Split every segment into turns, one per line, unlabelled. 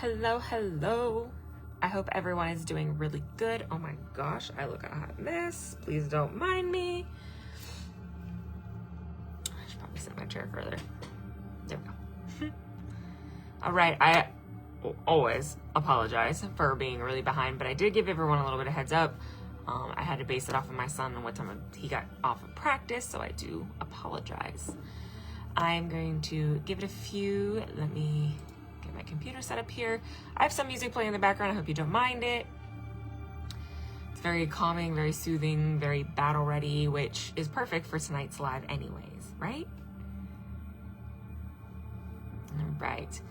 Hello, hello. I hope everyone is doing really good. Oh my gosh, I look a hot mess. Please don't mind me. I should probably sit my chair further. There we go. All right, I always apologize for being really behind, but I did give everyone a little bit of heads up. I had to base it off of my son and what time he got off of practice, so I do apologize. I'm going to give it a few. Let me get my computer set up here. I have some music playing in the background. I hope you don't mind it. It's very calming, very soothing, very battle ready, which is perfect for tonight's live anyways, right? All right.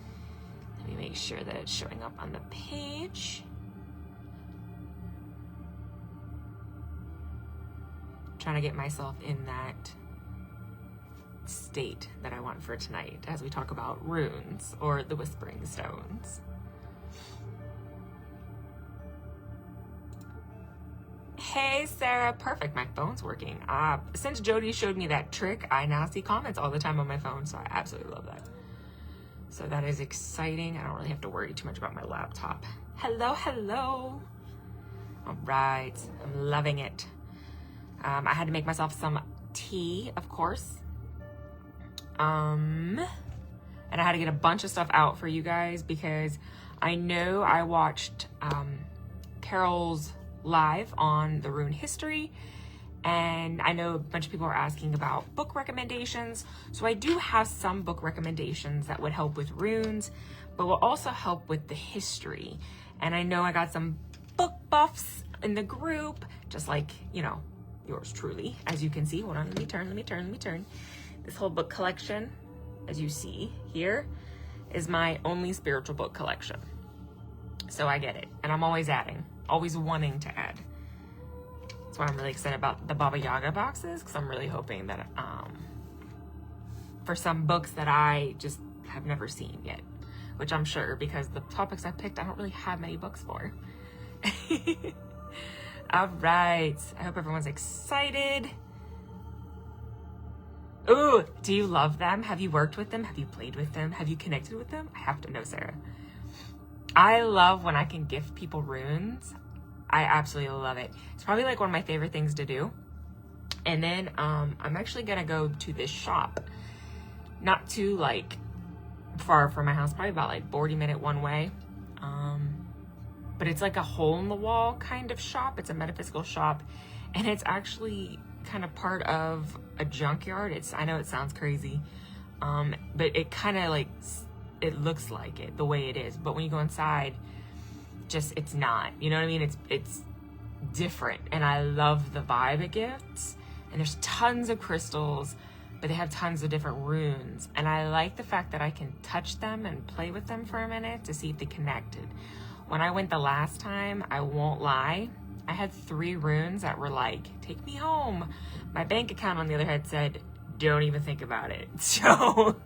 Let me make sure that it's showing up on the page. Trying to get myself in that state that I want for tonight as we talk about runes or the Whispering Stones. Hey Sarah, perfect, my phone's working. Since Jody showed me that trick, I now see comments all the time on my phone, so I absolutely love that. So that is exciting. I don't really have to worry too much about my laptop. Hello, hello. All right, I'm loving it. I had to make myself some tea, of course. And I had to get a bunch of stuff out for you guys because I know I watched Carol's live on the rune history, and I know a bunch of people are asking about book recommendations. So I do have some book recommendations that would help with runes, but will also help with the history. And I know I got some book buffs in the group, just like, you know, yours truly, as you can see. Hold on, let me turn. This whole book collection, as you see here, is my only spiritual book collection. So I get it, and I'm always adding, always wanting to add. That's why I'm really excited about the Baba Yaga boxes, because I'm really hoping that for some books that I just have never seen yet, which I'm sure, because the topics I picked, I don't really have many books for. All right, I hope everyone's excited. Ooh, do you love them? Have you worked with them? Have you played with them? Have you connected with them? I have to know, Sarah. I love when I can gift people runes. I absolutely love it. It's probably like one of my favorite things to do. And then I'm actually gonna go to this shop, not too like far from my house, probably about like 40-minute one way. But it's like a hole in the wall kind of shop. It's a metaphysical shop, and it's actually kind of part of a junkyard. I know it sounds crazy, but it kind of like, it looks like it the way it is, but when you go inside, just, it's not, you know what I mean? It's different, and I love the vibe it gives. And there's tons of crystals, but they have tons of different runes, and I like the fact that I can touch them and play with them for a minute to see if they connected. When I went the last time, I won't lie, I had 3 runes that were like, take me home. My bank account, on the other hand, said, don't even think about it. So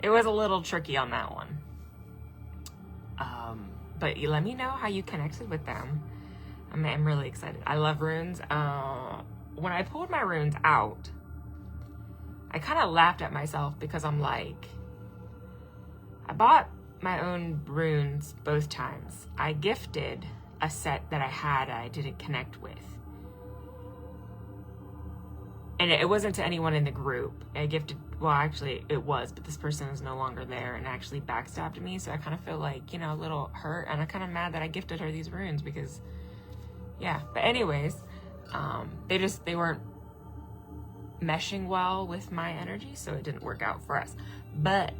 it was a little tricky on that one. But you let me know how you connected with them. I'm really excited. I love runes. When I pulled my runes out, I kind of laughed at myself because I'm like, I bought my own runes both times. I gifted a set that I had I didn't connect with. And it wasn't to anyone in the group. I gifted, well, actually it was, but this person is no longer there and actually backstabbed me. So I kind of feel like, you know, a little hurt, and I'm kind of mad that I gifted her these runes because, yeah. But anyways, they weren't meshing well with my energy, so it didn't work out for us. But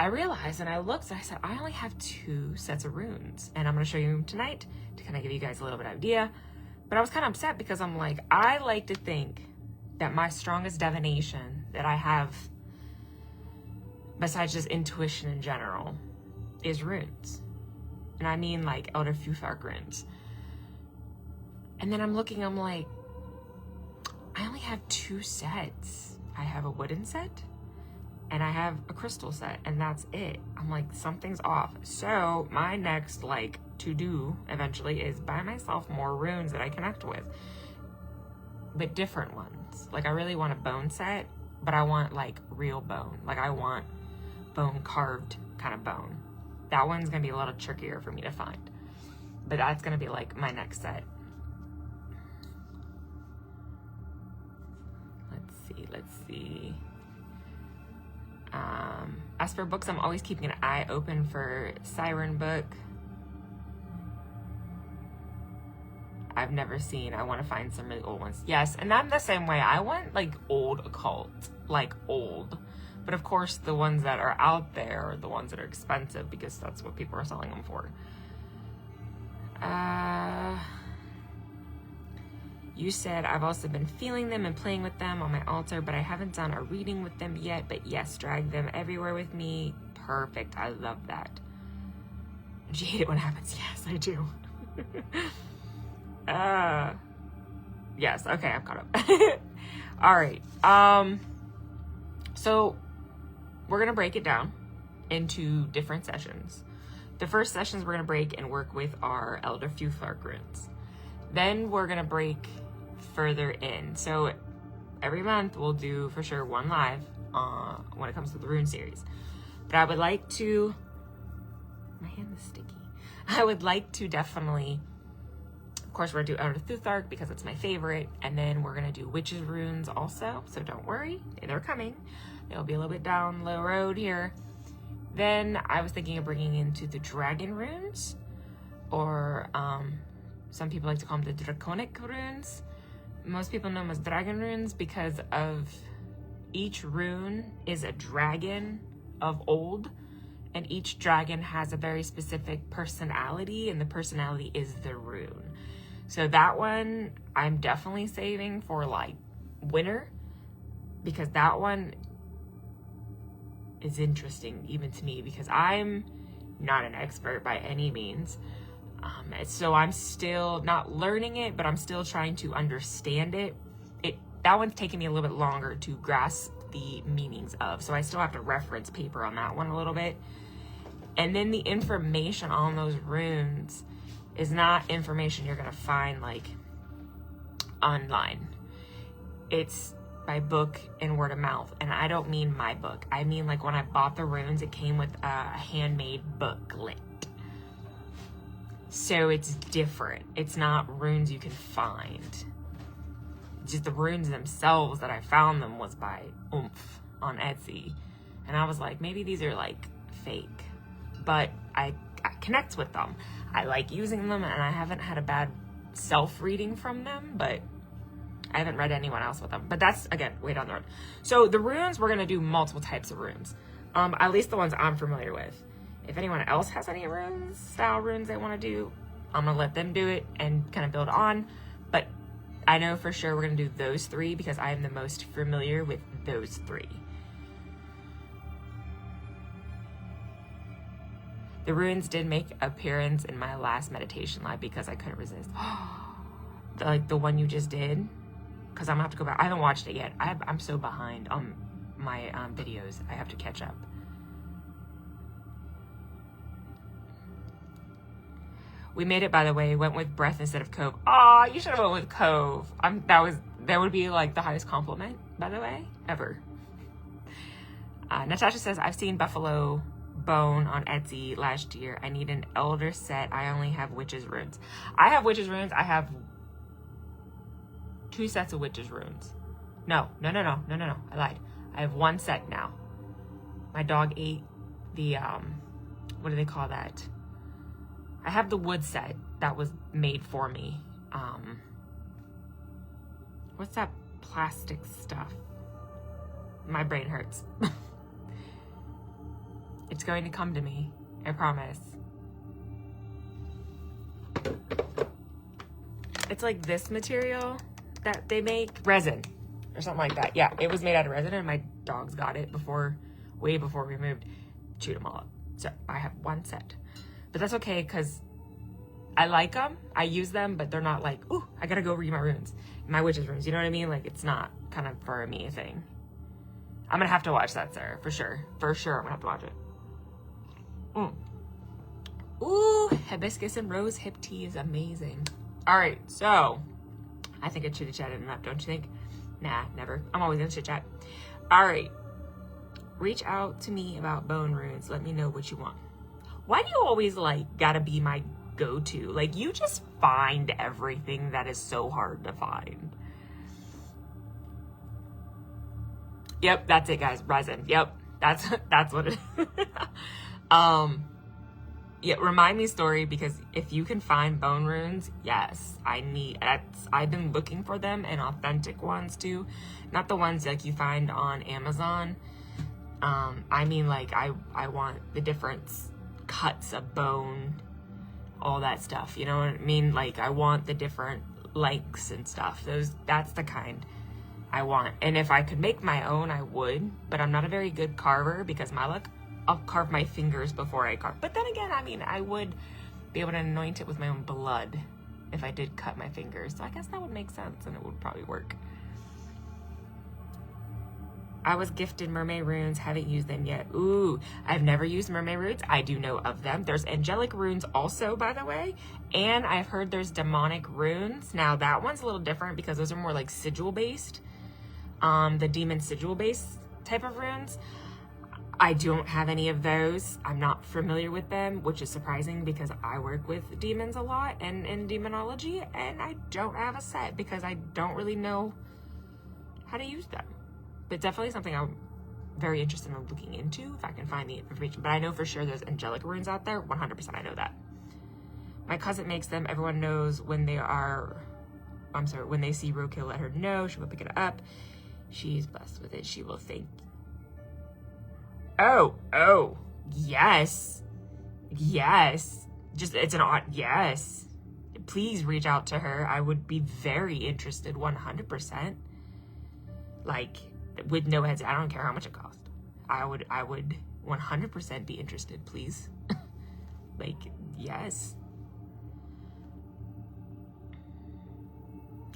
I realized, and I looked, and I said, I only have 2 sets of runes, and I'm going to show you them tonight to kind of give you guys a little bit of idea. But I was kind of upset because I'm like, I like to think that my strongest divination that I have, besides just intuition in general, is runes. And I mean like Elder Futhark runes. And then I'm looking, I'm like, I only have 2 sets. I have a wooden set, and I have a crystal set, and that's it. I'm like, something's off. So my next like to do eventually is buy myself more runes that I connect with, but different ones. Like I really want a bone set, but I want like real bone. Like I want bone carved kind of bone. That one's gonna be a little trickier for me to find, but that's gonna be like my next set. Let's see. As for books, I'm always keeping an eye open for Siren book. I've never seen. I want to find some really old ones. Yes, and I'm the same way. I want like old occult, like old. But of course, the ones that are out there are the ones that are expensive because that's what people are selling them for. You said I've also been feeling them and playing with them on my altar, but I haven't done a reading with them yet. But yes, drag them everywhere with me. Perfect. I love that. Do you hate it when it happens? Yes, I do. Yes. Okay, I'm caught up. All right. So we're gonna break it down into different sessions. The first sessions we're gonna break and work with our Elder Futhark runes. Then we're gonna break further in. So every month we'll do for sure one live when it comes to the rune series. But I would like to, my hand is sticky. I would like to definitely, of course we're gonna do Elder Futhark because it's my favorite. And then we're gonna do Witches runes also. So don't worry, they're coming. They'll be a little bit down the road here. Then I was thinking of bringing into the Dragon runes, or some people like to call them the Draconic runes. Most people know them as Dragon runes because of each rune is a dragon of old, and each dragon has a very specific personality, and the personality is the rune. So that one I'm definitely saving for like winter, because that one is interesting even to me because I'm not an expert by any means. So I'm still not learning it, but I'm still trying to understand it. That one's taking me a little bit longer to grasp the meanings of. So I still have to reference paper on that one a little bit. And then the information on those runes is not information you're gonna find like online. It's by book and word of mouth. And I don't mean my book. I mean like when I bought the runes, it came with a handmade booklet. So it's different. It's not runes you can find. Just the runes themselves that I found them was by Oomph on Etsy. And I was like, maybe these are like fake. But I connect with them. I like using them, and I haven't had a bad self-reading from them, but I haven't read anyone else with them. But that's, again, way down the road. So the runes, we're going to do multiple types of runes. At least the ones I'm familiar with. If anyone else has any runes, style runes they want to do, I'm going to let them do it and kind of build on. But I know for sure we're going to do those three because I am the most familiar with those three. The runes did make appearance in my last meditation live because I couldn't resist. Like the one you just did? Because I'm going to have to go back. I haven't watched it yet. I'm so behind on my videos. I have to catch up. We made it, by the way. Went with breath instead of cove. Aw, you should have went with cove. That would be like the highest compliment, by the way, ever. Natasha says, I've seen Buffalo Bone on Etsy last year. I need an elder set. I only have witches runes. I have witches runes. I have 2 sets of witches runes. No. I lied. I have 1 set now. My dog ate the, what do they call that? I have the wood set that was made for me. What's that plastic stuff? My brain hurts. It's going to come to me. I promise. It's like this material that they make. Resin or something like that. Yeah, it was made out of resin and my dogs got it way before we moved. Chewed them all up. So I have 1 set. But that's okay because I like them. I use them, but they're not like, ooh, I gotta go read my runes. My witches runes, you know what I mean? Like, it's not kind of for me a thing. I'm gonna have to watch that, Sarah, for sure. For sure, I'm gonna have to watch it. Ooh, hibiscus and rose hip tea is amazing. All right, so I think I chitty-chatted enough, don't you think? Nah, never. I'm always gonna chit-chat. All right, reach out to me about bone runes. Let me know what you want. Why do you always like gotta be my go-to? Like, you just find everything that is so hard to find. Yep, that's it, guys. Resin. Yep, that's what it is. Yeah, remind me story, because if you can find bone runes, yes, I've been looking for them, and authentic ones too, not the ones like you find on Amazon. I mean, like, I want the different cuts of bone, all that stuff, you know what I mean? Like, I want the different lengths and stuff. That's the kind I want. And if I could make my own, I would, but I'm not a very good carver, because my luck, I'll carve my fingers before I carve. But then again, I mean, I would be able to anoint it with my own blood if I did cut my fingers. So I guess that would make sense, and it would probably work. I was gifted mermaid runes, haven't used them yet. Ooh, I've never used mermaid runes. I do know of them. There's angelic runes also, by the way. And I've heard there's demonic runes. Now, that one's a little different, because those are more like sigil-based. The demon sigil-based type of runes. I don't have any of those. I'm not familiar with them, which is surprising, because I work with demons a lot and in demonology, and I don't have a set because I don't really know how to use them. But definitely something I'm very interested in looking into if I can find the information. But I know for sure there's angelic runes out there. 100% I know that. My cousin makes them. Everyone knows when they see roadkill, let her know. She will pick it up. She's blessed with it. She will thank. Oh, yes. Yes. Yes. Please reach out to her. I would be very interested, 100%. Like, with no heads, I don't care how much it costs. I would 100% be interested, please. Like, yes.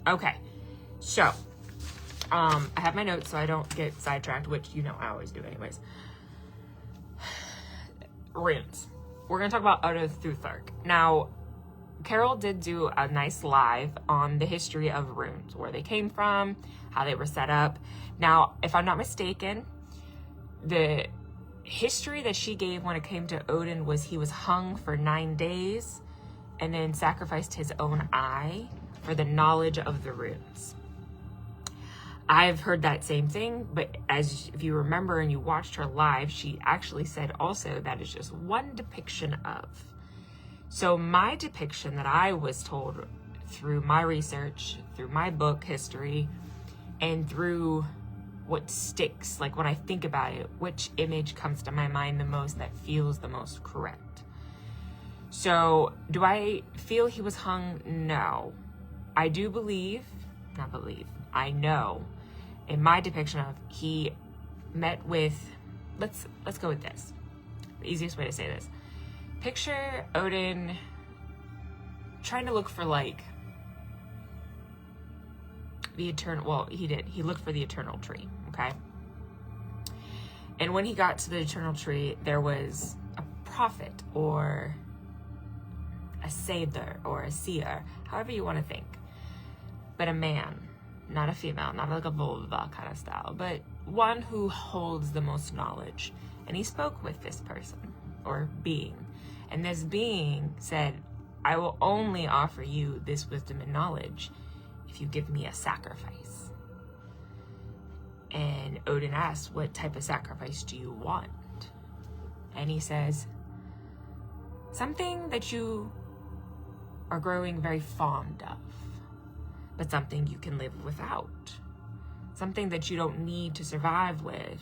Okay, so, I have my notes so I don't get sidetracked, which, you know, I always do anyways. Runes. We're gonna talk about Thuthark. Now, Carol did do a nice live on the history of runes, where they came from, how they were set up. Now, if I'm not mistaken, the history that she gave when it came to Odin was he was hung for 9 days and then sacrificed his own eye for the knowledge of the runes. I've heard that same thing, but if you remember and you watched her live, she actually said also that is just one depiction of. So my depiction that I was told through my research, through my book history, and through what sticks, like when I think about it, which image comes to my mind the most that feels the most correct. So do I feel he was hung? No. I do I know in my depiction of he met with, let's go with this. The easiest way to say this. Picture Odin trying to look for like the eternal, well, he looked for the eternal tree, okay? And when he got to the eternal tree, there was a prophet or a saber or a seer, however you want to think, but a man, not a female, not like a vulva kind of style, but one who holds the most knowledge. And he spoke with this person or being. And this being said, I will only offer you this wisdom and knowledge if you give me a sacrifice. And Odin asks, what type of sacrifice do you want? And he says, something that you are growing very fond of, but something you can live without. Something that you don't need to survive with,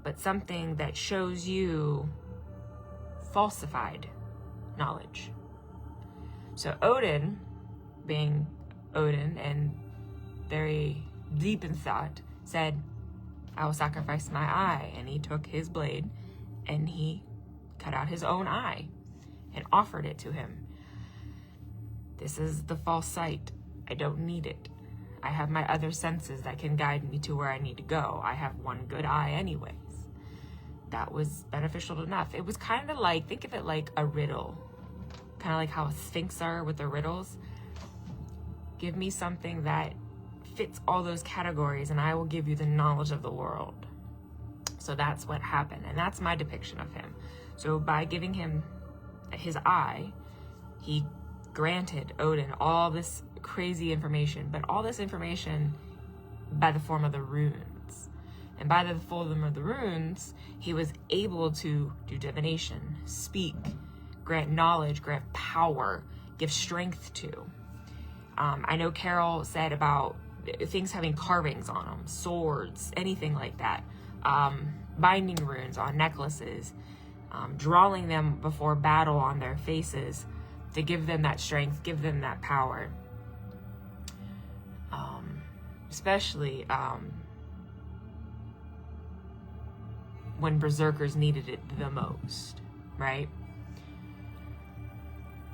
but something that shows you falsified knowledge. So Odin, being Odin and very deep in thought, said, I will sacrifice my eye. And he took his blade and he cut out his own eye and offered it to him. This is the false sight. I don't need it. I have my other senses that can guide me to where I need to go. I have one good eye anyways. That was beneficial enough. It was kind of like, think of it like a riddle. Kind of like how Sphinx are with the riddles. Give me something that fits all those categories and I will give you the knowledge of the world. So that's what happened. And that's my depiction of him. So by giving him his eye, he granted Odin all this crazy information, but all this information by the form of the runes. And by the form of the runes, he was able to do divination, speak, grant knowledge, grant power, give strength to. I know Carol said about things having carvings on them, swords, anything like that, binding runes on necklaces, drawing them before battle on their faces to give them that strength, give them that power. Especially when berserkers needed it the most, right?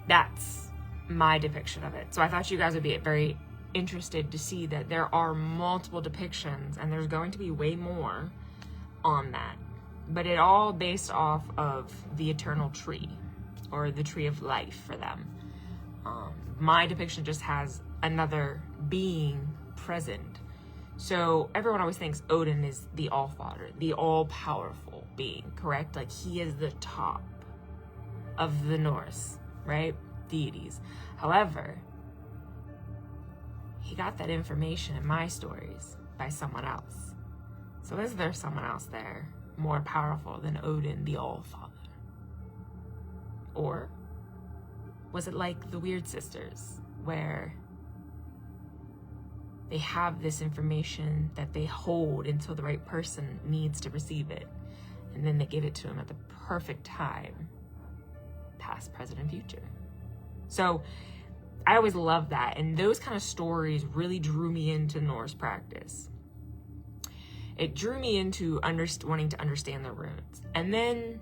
That's my depiction of it. So I thought you guys would be very interested to see that there are multiple depictions, and there's going to be way more on that. But it all based off of the eternal tree, or the tree of life for them. My depiction just has another being present. So everyone always thinks Odin is the All-Father, the all-powerful being, correct? Like he is the top of the Norse, right? Deities. However, he got that information in my stories by someone else. So is there someone else there more powerful than Odin, the All-Father? Or was it like the Weird Sisters, where they have this information that they hold until the right person needs to receive it, and then they give it to him at the perfect time, past, present, and future? So I always love that, and those kind of stories really drew me into Norse practice. It drew me into wanting to understand the runes. And then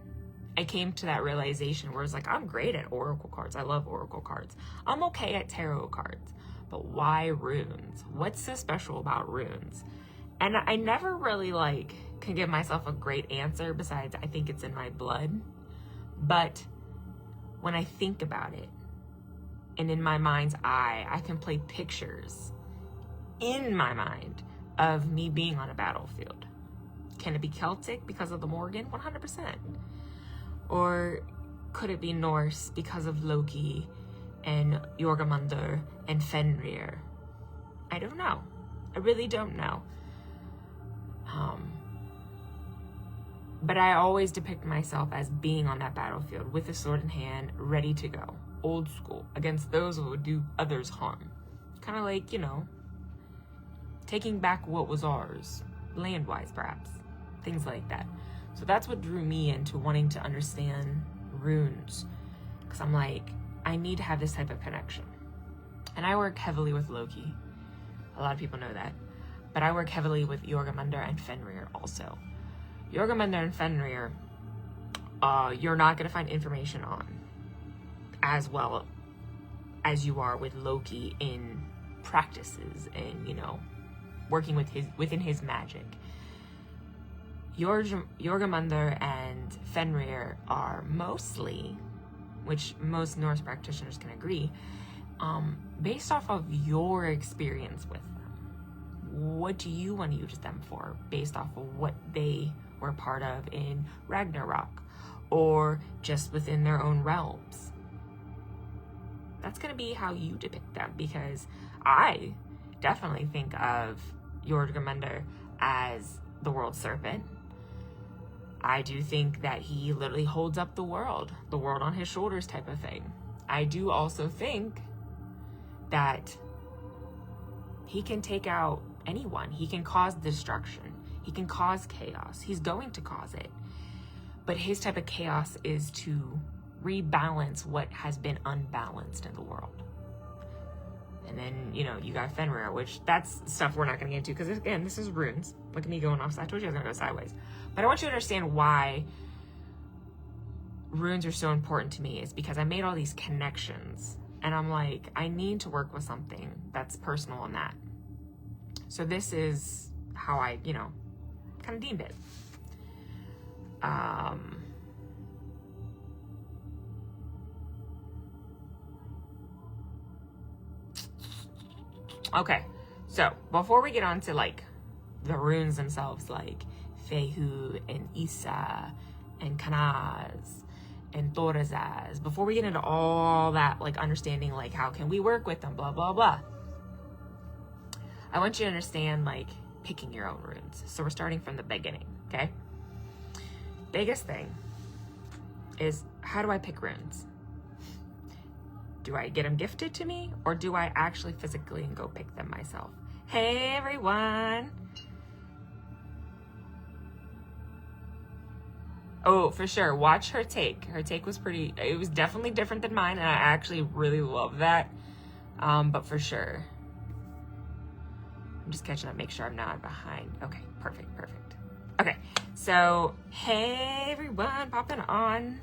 I came to that realization where it's like, I'm great at oracle cards. I love oracle cards. I'm okay at tarot cards. But why runes? What's so special about runes? And I never really can give myself a great answer besides I think it's in my blood. But when I think about it, and in my mind's eye, I can play pictures in my mind of me being on a battlefield. Can it be Celtic because of the Morgan? 100%. Or could it be Norse because of Loki and Jormungandr and Fenrir? I don't know. I really don't know. But I always depict myself as being on that battlefield with a sword in hand, ready to go. Old school, against those who would do others harm. Kind of like, taking back what was ours, land-wise perhaps, things like that. So that's what drew me into wanting to understand runes, because I'm like, I need to have this type of connection. And I work heavily with Loki. A lot of people know that. But I work heavily with Jormungandr and Fenrir also. Jormungandr and Fenrir, you're not going to find information on as well as you are with Loki in practices and, working with within his magic. Jormungandr and Fenrir are mostly, which most Norse practitioners can agree, based off of your experience with them. What do you want to use them for based off of what they were part of in Ragnarok or just within their own realms? That's going to be how you depict them, because I definitely think of Jormungandr as the world serpent. I do think that he literally holds up the world on his shoulders type of thing. I do also think that he can take out anyone. He can cause destruction. He can cause chaos. He's going to cause it. But his type of chaos is to rebalance what has been unbalanced in the world. And then, you got Fenrir, which that's stuff we're not going to get into, because again, this is runes. Look at me going off. I told you I was going to go sideways. But I want you to understand why runes are so important to me, is because I made all these connections, and I'm like, I need to work with something that's personal in that. So this is how I, kind of deemed it. Okay, so before we get on to the runes themselves, like Fehu and Isa and Kanaz and torazas, before we get into all that, like understanding like how can we work with them, blah, blah, blah, I want you to understand like picking your own runes. So we're starting from the beginning, okay? Biggest thing is, how do I pick runes? Do I get them gifted to me, or do I actually physically go pick them myself? Hey everyone. Oh, for sure. Watch her take. Her take was it was definitely different than mine, and I actually really love that. But for sure. I'm just catching up, make sure I'm not behind. Okay, perfect. Okay, so, hey everyone, popping on.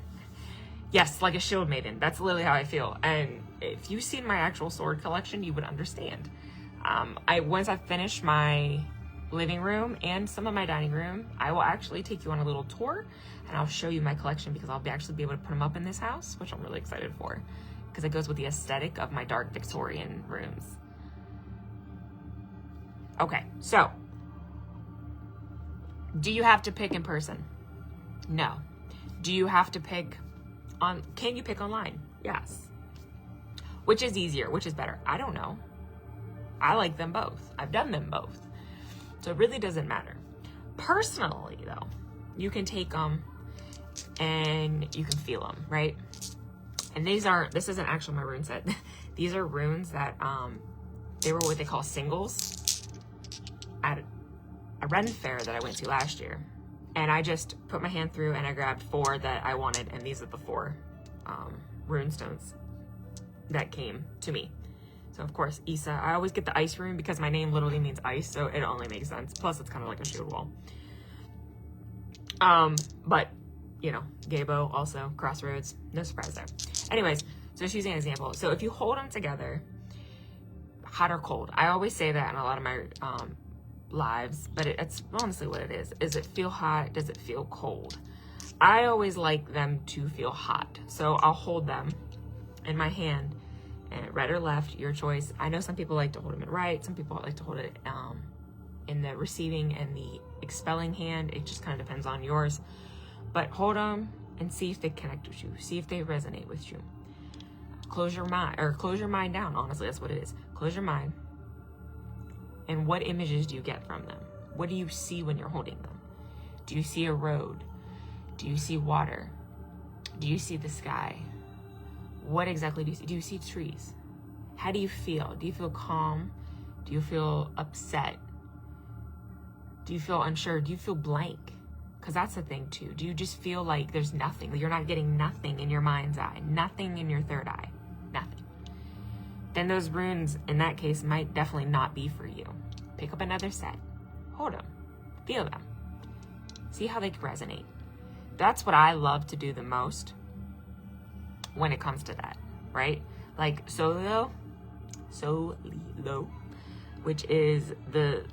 Yes, like a shield maiden. That's literally how I feel. And if you've seen my actual sword collection, you would understand. Once I finish my living room and some of my dining room, I will actually take you on a little tour, and I'll show you my collection, because I'll actually be able to put them up in this house, which I'm really excited for, because it goes with the aesthetic of my dark Victorian rooms. Okay, so do you have to pick in person? No. Do you have to pick can you pick online? Yes. Which is easier? Which is better? I don't know. I like them both. I've done them both. So it really doesn't matter. Personally, though, you can take them and you can feel them, right? And this isn't actually my rune set. These are runes that, they were what they call singles at a Ren fair that I went to last year. And I just put my hand through and I grabbed 4 that I wanted, and these are the 4 rune stones that came to me. So of course, Isa, I always get the ice rune because my name literally means ice, so it only makes sense. Plus it's kind of like a shield wall. But, you know, Gabo also, Crossroads, no surprise there. Anyways, so just using an example. So if you hold them together, hot or cold, I always say that in a lot of my lives, but it's honestly what it is. Does it feel hot? Does it feel cold? I always like them to feel hot. So I'll hold them in my hand, and right or left, your choice. I know some people like to hold them in right. Some people like to hold it in the receiving and the expelling hand. It just kind of depends on yours. But hold them and see if they connect with you. See if they resonate with you. Close your mind down. Honestly, that's what it is. Close your mind. And what images do you get from them? What do you see when you're holding them? Do you see a road? Do you see water? Do you see the sky? What exactly do you see? Do you see trees? How do you feel? Do you feel calm? Do you feel upset? Do you feel unsure? Do you feel blank? Because that's the thing too. Do you just feel like there's nothing? You're not getting nothing in your mind's eye, nothing in your third eye, nothing. Then those runes, in that case, might definitely not be for you. Pick up another set. Hold them. Feel them. See how they resonate. That's what I love to do the most when it comes to that, right? Like Solilo, which is the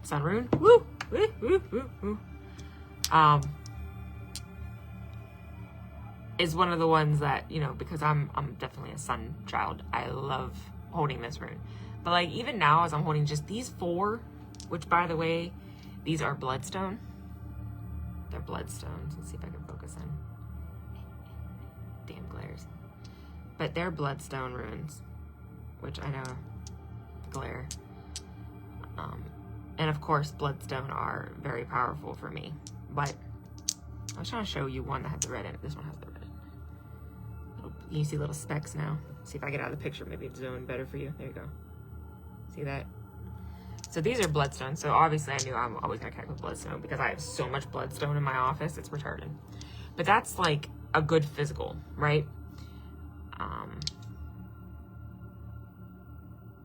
Sun Rune. Woo! Woo! Woo! Woo! Woo! Is one of the ones that, you know, because I'm definitely a sun child, I love holding this rune. But like even now, as I'm holding just these 4, which by the way, these are bloodstone. They're bloodstones. Let's see if I can focus in. Damn glares. But they're bloodstone runes, which I know glare. And of course, bloodstone are very powerful for me. But I was trying to show you one that had the red in it. This one has the red in it. You see little specks now. See if I get out of the picture. Maybe it's zoned better for you. There you go. See that? So these are bloodstone. So obviously I knew I'm always gonna connect with bloodstone because I have so much bloodstone in my office. It's retarded. But that's like a good physical, right?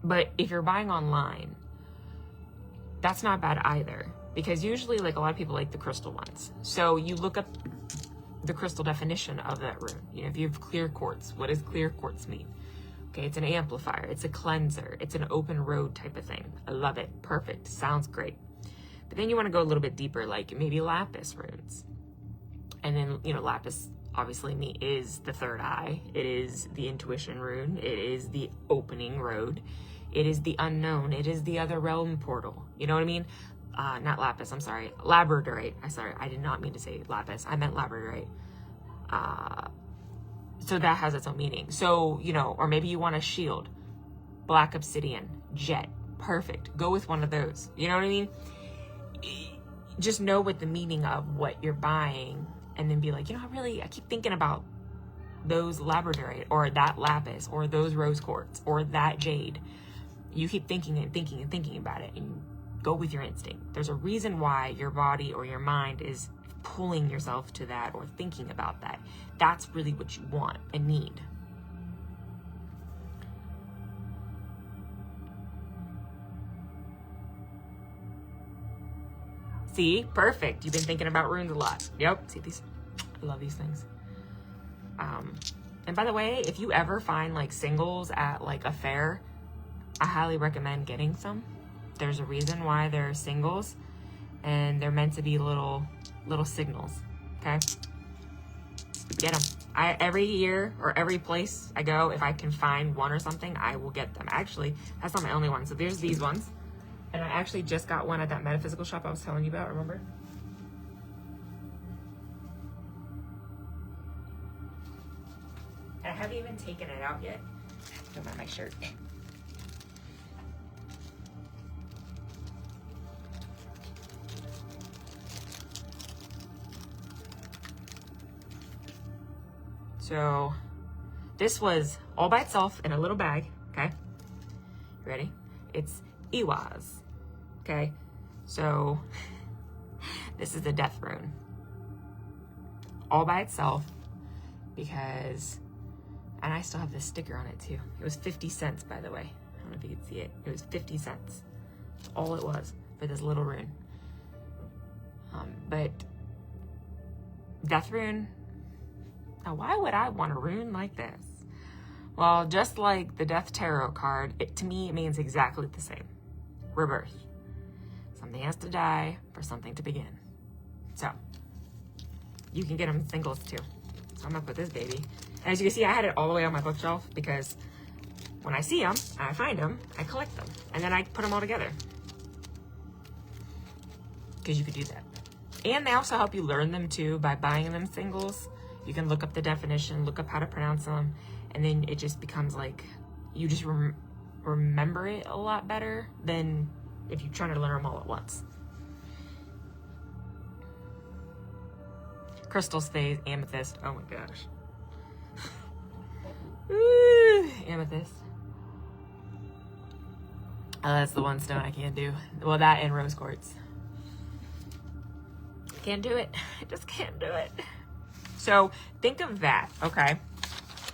But if you're buying online, that's not bad either. Because usually like a lot of people like the crystal ones. So you look up the crystal definition of that rune. You know, if you have clear quartz, what does clear quartz mean? Okay, it's an amplifier, it's a cleanser, it's an open road type of thing. I love it. Perfect. Sounds great. But then you want to go a little bit deeper, like maybe lapis runes. And then, you know, lapis obviously is the third eye. It is the intuition rune. It is the opening road. It is the unknown. It is the other realm portal. You know what I mean? Not lapis, I'm sorry. Labradorite. I did not mean to say lapis. I meant labradorite. So that has its own meaning. So, you know, or maybe you want a shield, black obsidian, jet, perfect. Go with one of those. You know what I mean? Just know what the meaning of what you're buying, and then be like, you know, I keep thinking about those labradorite, or that lapis, or those rose quartz, or that jade. You keep thinking and thinking and thinking about it, and go with your instinct. There's a reason why your body or your mind is pulling yourself to that or thinking about that. That's really what you want and need. See, perfect. You've been thinking about runes a lot. Yep. See these? I love these things. And by the way, if you ever find like singles at like a fair, I highly recommend getting some. There's a reason why they're singles, and they're meant to be little signals. Okay. Get them. Every year or every place I go, if I can find one or something, I will get them. Actually, that's not my only one. So there's these ones. And I actually just got one at that metaphysical shop I was telling you about, remember? And I haven't even taken it out yet. Put it on my shirt. So this was all by itself in a little bag, okay? You ready? It's Iwaz, okay? So this is the death rune. All by itself, because, and I still have this sticker on it too. It was 50 cents, by the way. I don't know if you can see it. It was 50 cents. That's all it was for this little rune. But death rune, now why would I want a rune like this? Well, just like the Death Tarot card, to me, it means exactly the same. Rebirth. Something has to die for something to begin. So, you can get them singles too. So I'm gonna put this baby. And as you can see, I had it all the way on my bookshelf because when I see them, I find them, I collect them, and then I put them all together. Because you could do that. And they also help you learn them too by buying them singles. You can look up the definition, look up how to pronounce them, and then it just becomes like, you just remember it a lot better than if you're trying to learn them all at once. Crystal stays, amethyst, oh my gosh. Ooh, amethyst. That's the one stone I can't do. Well, that and rose quartz. Can't do it. I just can't do it. So think of that, okay?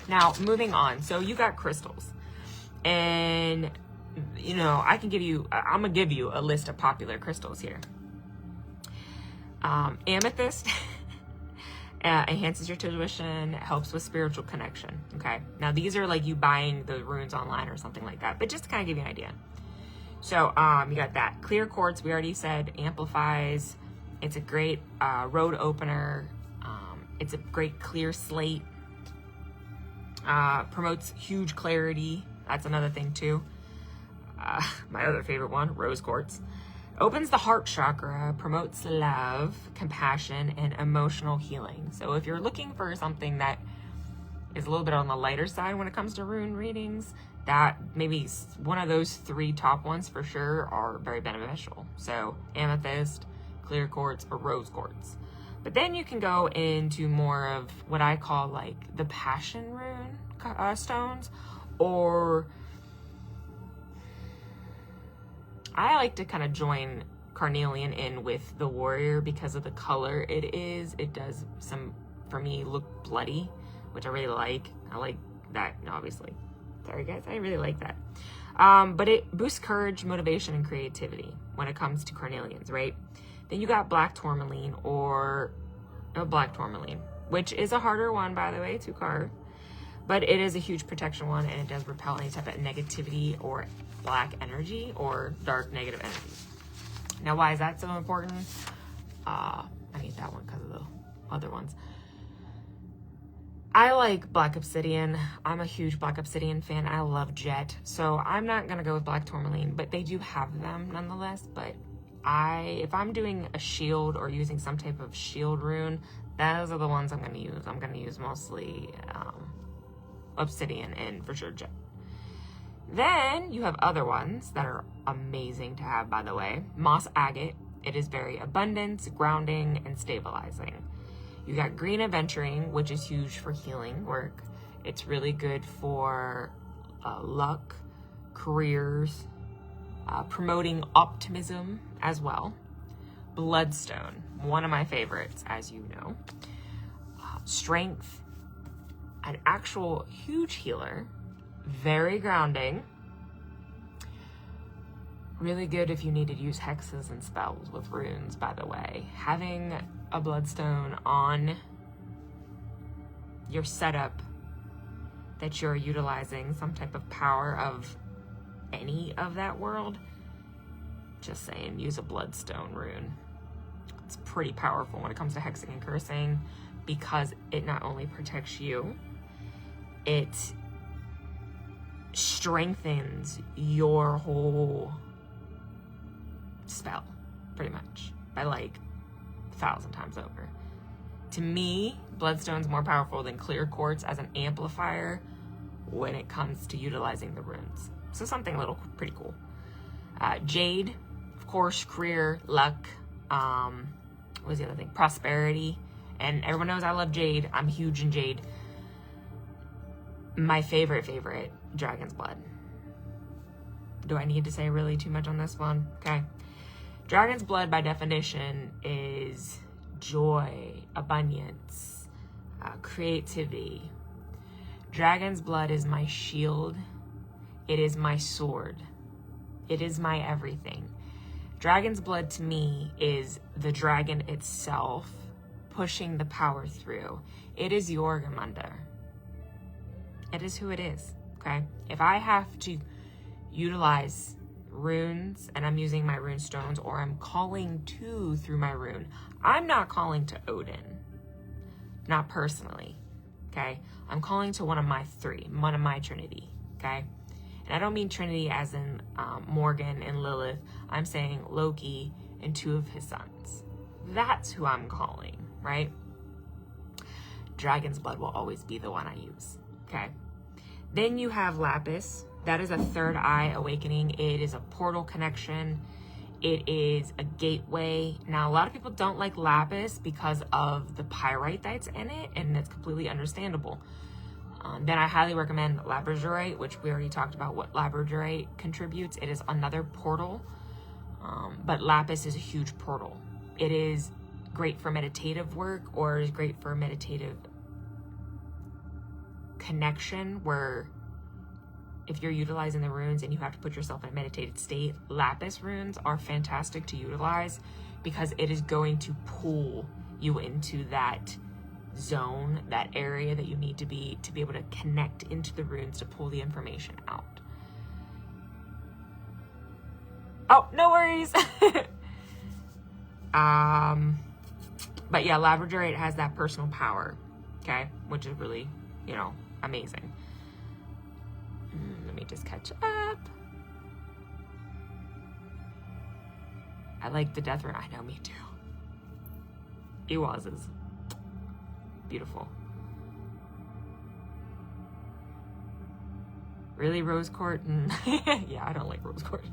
Now, moving on. So you got crystals. And, you know, I'm going to give you a list of popular crystals here. Amethyst enhances your tuition, helps with spiritual connection, okay? Now, these are like you buying the runes online or something like that, but just to kind of give you an idea. So you got that. Clear quartz, we already said, amplifies. It's a great road opener. It's a great clear slate. Promotes huge clarity. That's another thing too. My other favorite one, rose quartz. Opens the heart chakra, promotes love, compassion, and emotional healing. So if you're looking for something that is a little bit on the lighter side when it comes to rune readings, that maybe one of those three top ones for sure are very beneficial. So amethyst, clear quartz, or rose quartz. But then you can go into more of what I call like the passion rune stones, or I like to kind of join carnelian in with the warrior because of the color it is. It does for me, look bloody, which I really like. I like that, obviously. Sorry guys, I really like that. But it boosts courage, motivation, and creativity when it comes to carnelians, right? Then you got black tourmaline, which is a harder one, by the way, to carve. But it is a huge protection one, and it does repel any type of negativity or black energy or dark negative energy. Now, why is that so important? I need that one because of the other ones. I like black obsidian. I'm a huge black obsidian fan. I love jet. So I'm not going to go with black tourmaline, but they do have them nonetheless. But if I'm doing a shield or using some type of shield rune, those are the ones I'm going to use. I'm going to use mostly obsidian, and for sure jet. Then you have other ones that are amazing to have, by the way. Moss agate. It is very abundant, grounding, and stabilizing. You got green aventurine, which is huge for healing work. It's really good for luck, careers, promoting optimism as well. Bloodstone, one of my favorites, as you know. Strength, an actual huge healer, very grounding. Really good if you need to use hexes and spells with runes, by the way. Having a bloodstone on your setup that you're utilizing some type of power of any of that world, just saying, use a bloodstone rune. It's pretty powerful when it comes to hexing and cursing because it not only protects you, it strengthens your whole spell, pretty much, by like 1,000 times over. To me, Bloodstone's more powerful than clear quartz as an amplifier when it comes to utilizing the runes. So something a little pretty cool. Jade, of course, career, luck, what was the other thing? Prosperity. And everyone knows I love jade. I'm huge in jade. My favorite, Dragon's Blood. Do I need to say really too much on this one? Okay. Dragon's Blood, by definition, is joy, abundance, creativity. Dragon's Blood is my shield. It is my sword. It is my everything. Dragon's Blood to me is the dragon itself pushing the power through. It is Jormungandr. It is who it is, okay? If I have to utilize runes and I'm using my rune stones or I'm calling to through my rune, I'm not calling to Odin. Not personally, okay? I'm calling to one of my three, one of my Trinity, okay? And I don't mean Trinity as in Morgan and Lilith. I'm saying Loki and two of his sons. That's who I'm calling, right? Dragon's Blood will always be the one I use, okay? Then you have Lapis. That is a third eye awakening. It is a portal connection. It is a gateway. Now, a lot of people don't like Lapis because of the pyrite that's in it, and that's completely understandable. Then I highly recommend labradorite, which we already talked about what labradorite contributes. It is another portal, but Lapis is a huge portal. It is great for meditative work or is great for meditative connection where if you're utilizing the runes and you have to put yourself in a meditated state, Lapis runes are fantastic to utilize because it is going to pull you into that zone, that area that you need to be able to connect into the runes to pull the information out. Oh, no worries. But yeah, labradorite has that personal power, okay, which is really, amazing. Let me just catch up. I like the death rune. I know, me too. Ewaz is beautiful. Really, rose quartz? Yeah, I don't like rose quartz.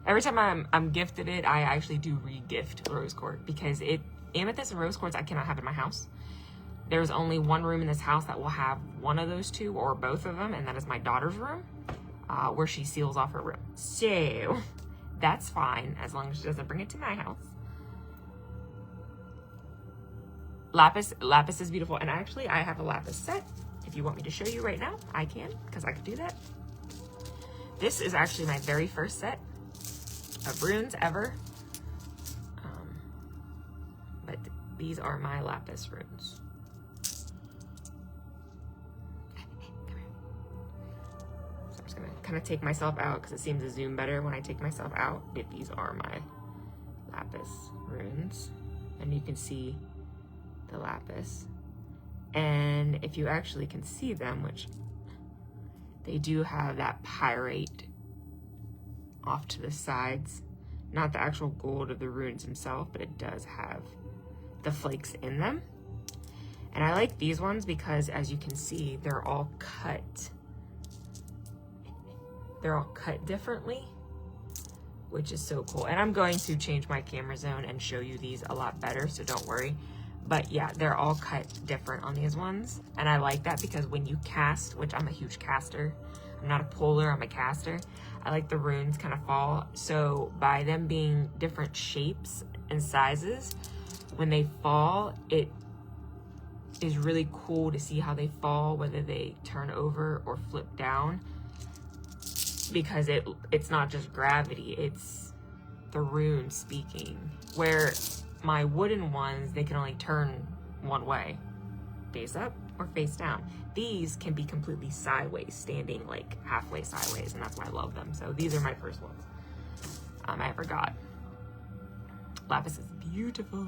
Every time I'm gifted it, I actually do re-gift rose quartz because amethyst and rose quartz I cannot have in my house. There's only one room in this house that will have one of those two or both of them, and that is my daughter's room, where she seals off her room. So that's fine as long as she doesn't bring it to my house. Lapis is beautiful, and actually I have a lapis set. If you want me to show you right now, I can, because I could do that. This is actually my very first set of runes ever. But these are my lapis runes. So I'm just gonna kind of take myself out because it seems to zoom better when I take myself out. But these are my lapis runes, and you can see the lapis. And if you actually can see them, which they do have that pyrite off to the sides, not the actual gold of the runes themselves, but it does have the flakes in them. And I like these ones because, as you can see, they're all cut. They're all cut differently, which is so cool. And I'm going to change my camera zone and show you these a lot better, so don't worry. But yeah, they're all cut different on these ones. And I like that because when you cast, which I'm a huge caster, I'm not a puller, I'm a caster. I like the runes kind of fall. So by them being different shapes and sizes, when they fall, it is really cool to see how they fall, whether they turn over or flip down. Because it's not just gravity, it's the rune speaking. Where my wooden ones, they can only turn one way, face up or face down. These can be completely sideways, standing like halfway sideways, and that's why I love them. So these are my first ones I ever got. Lapis is beautiful.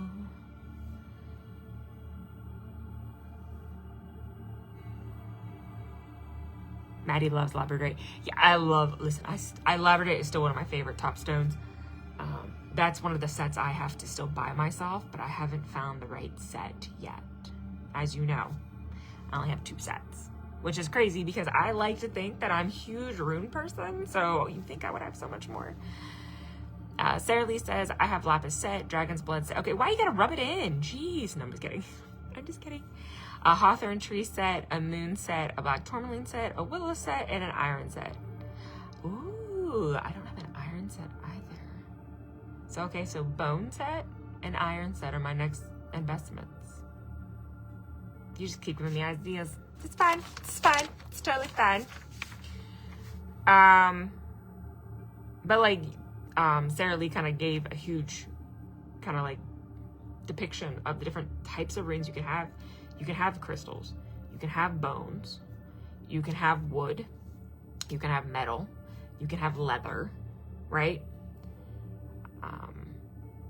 Maddie loves labradorite. Yeah, I love, listen, labradorite is still one of my favorite top stones. That's one of the sets I have to still buy myself, but I haven't found the right set yet. As you know, I only have 2 sets, which is crazy because I like to think that I'm a huge rune person, so you think I would have so much more. Sarah Lee says, I have lapis set, dragon's blood set. Okay, why you gotta rub it in? Jeez, no, I'm just kidding. I'm just kidding. A hawthorn tree set, a moon set, a black tourmaline set, a willow set, and an iron set. Ooh, I don't have an iron set either. So, okay, so bone set and iron set are my next investments. You just keep giving me ideas. It's fine. It's fine. It's totally fine. But like, Sarah Lee kind of gave a huge kind of like depiction of the different types of runes you can have. You can have crystals, you can have bones, you can have wood, you can have metal, you can have leather, right?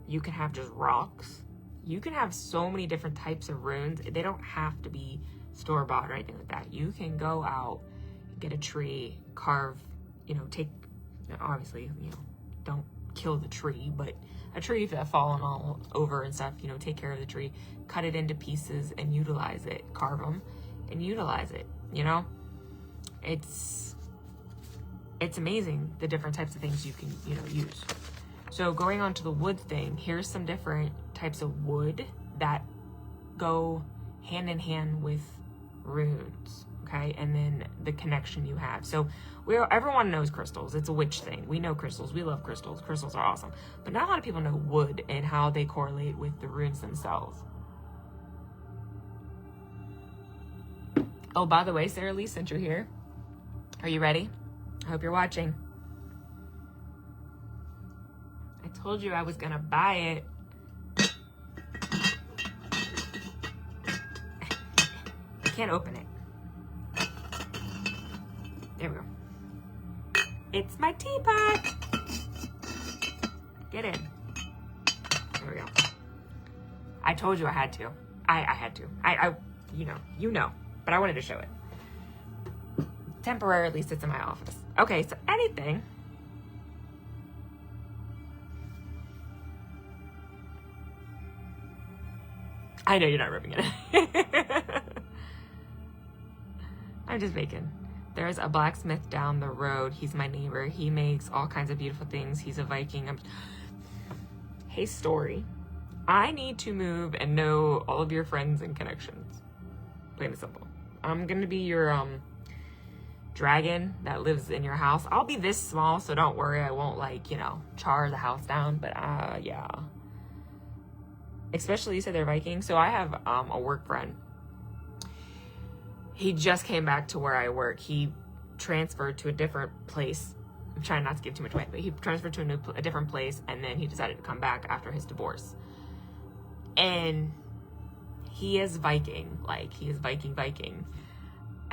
You can have just rocks. You can have so many different types of runes. They don't have to be store-bought or anything like that. You can go out, get a tree, carve, obviously, don't kill the tree, but a tree that's fallen all over and stuff, take care of the tree, cut it into pieces and utilize it, carve them and utilize it, It's amazing the different types of things you can, use. So going on to the wood thing, here's some different types of wood that go hand in hand with runes, okay? And then the connection you have. So everyone knows crystals. It's a witch thing. We know crystals. We love crystals. Crystals are awesome. But not a lot of people know wood and how they correlate with the runes themselves. Oh, by the way, Sarah Lee, since you're here, are you ready? I hope you're watching. I told you I was gonna buy it. I can't open it. There we go. It's my teapot. Get in. There we go. I told you I had to. I had to. You know, but I wanted to show it. Temporarily sits in my office. Okay, so anything. I know you're not rubbing it. I'm just making. There's a blacksmith down the road. He's my neighbor. He makes all kinds of beautiful things. He's a Viking. Hey, story. I need to move and know all of your friends and connections. Plain and simple. I'm going to be your dragon that lives in your house. I'll be this small, so don't worry. I won't, char the house down. But, yeah. Especially, you said they're Viking. So I have a work friend. He just came back to where I work. He transferred to a different place. I'm trying not to give too much away, but he transferred to a different place, and then he decided to come back after his divorce. And he is Viking. He is Viking.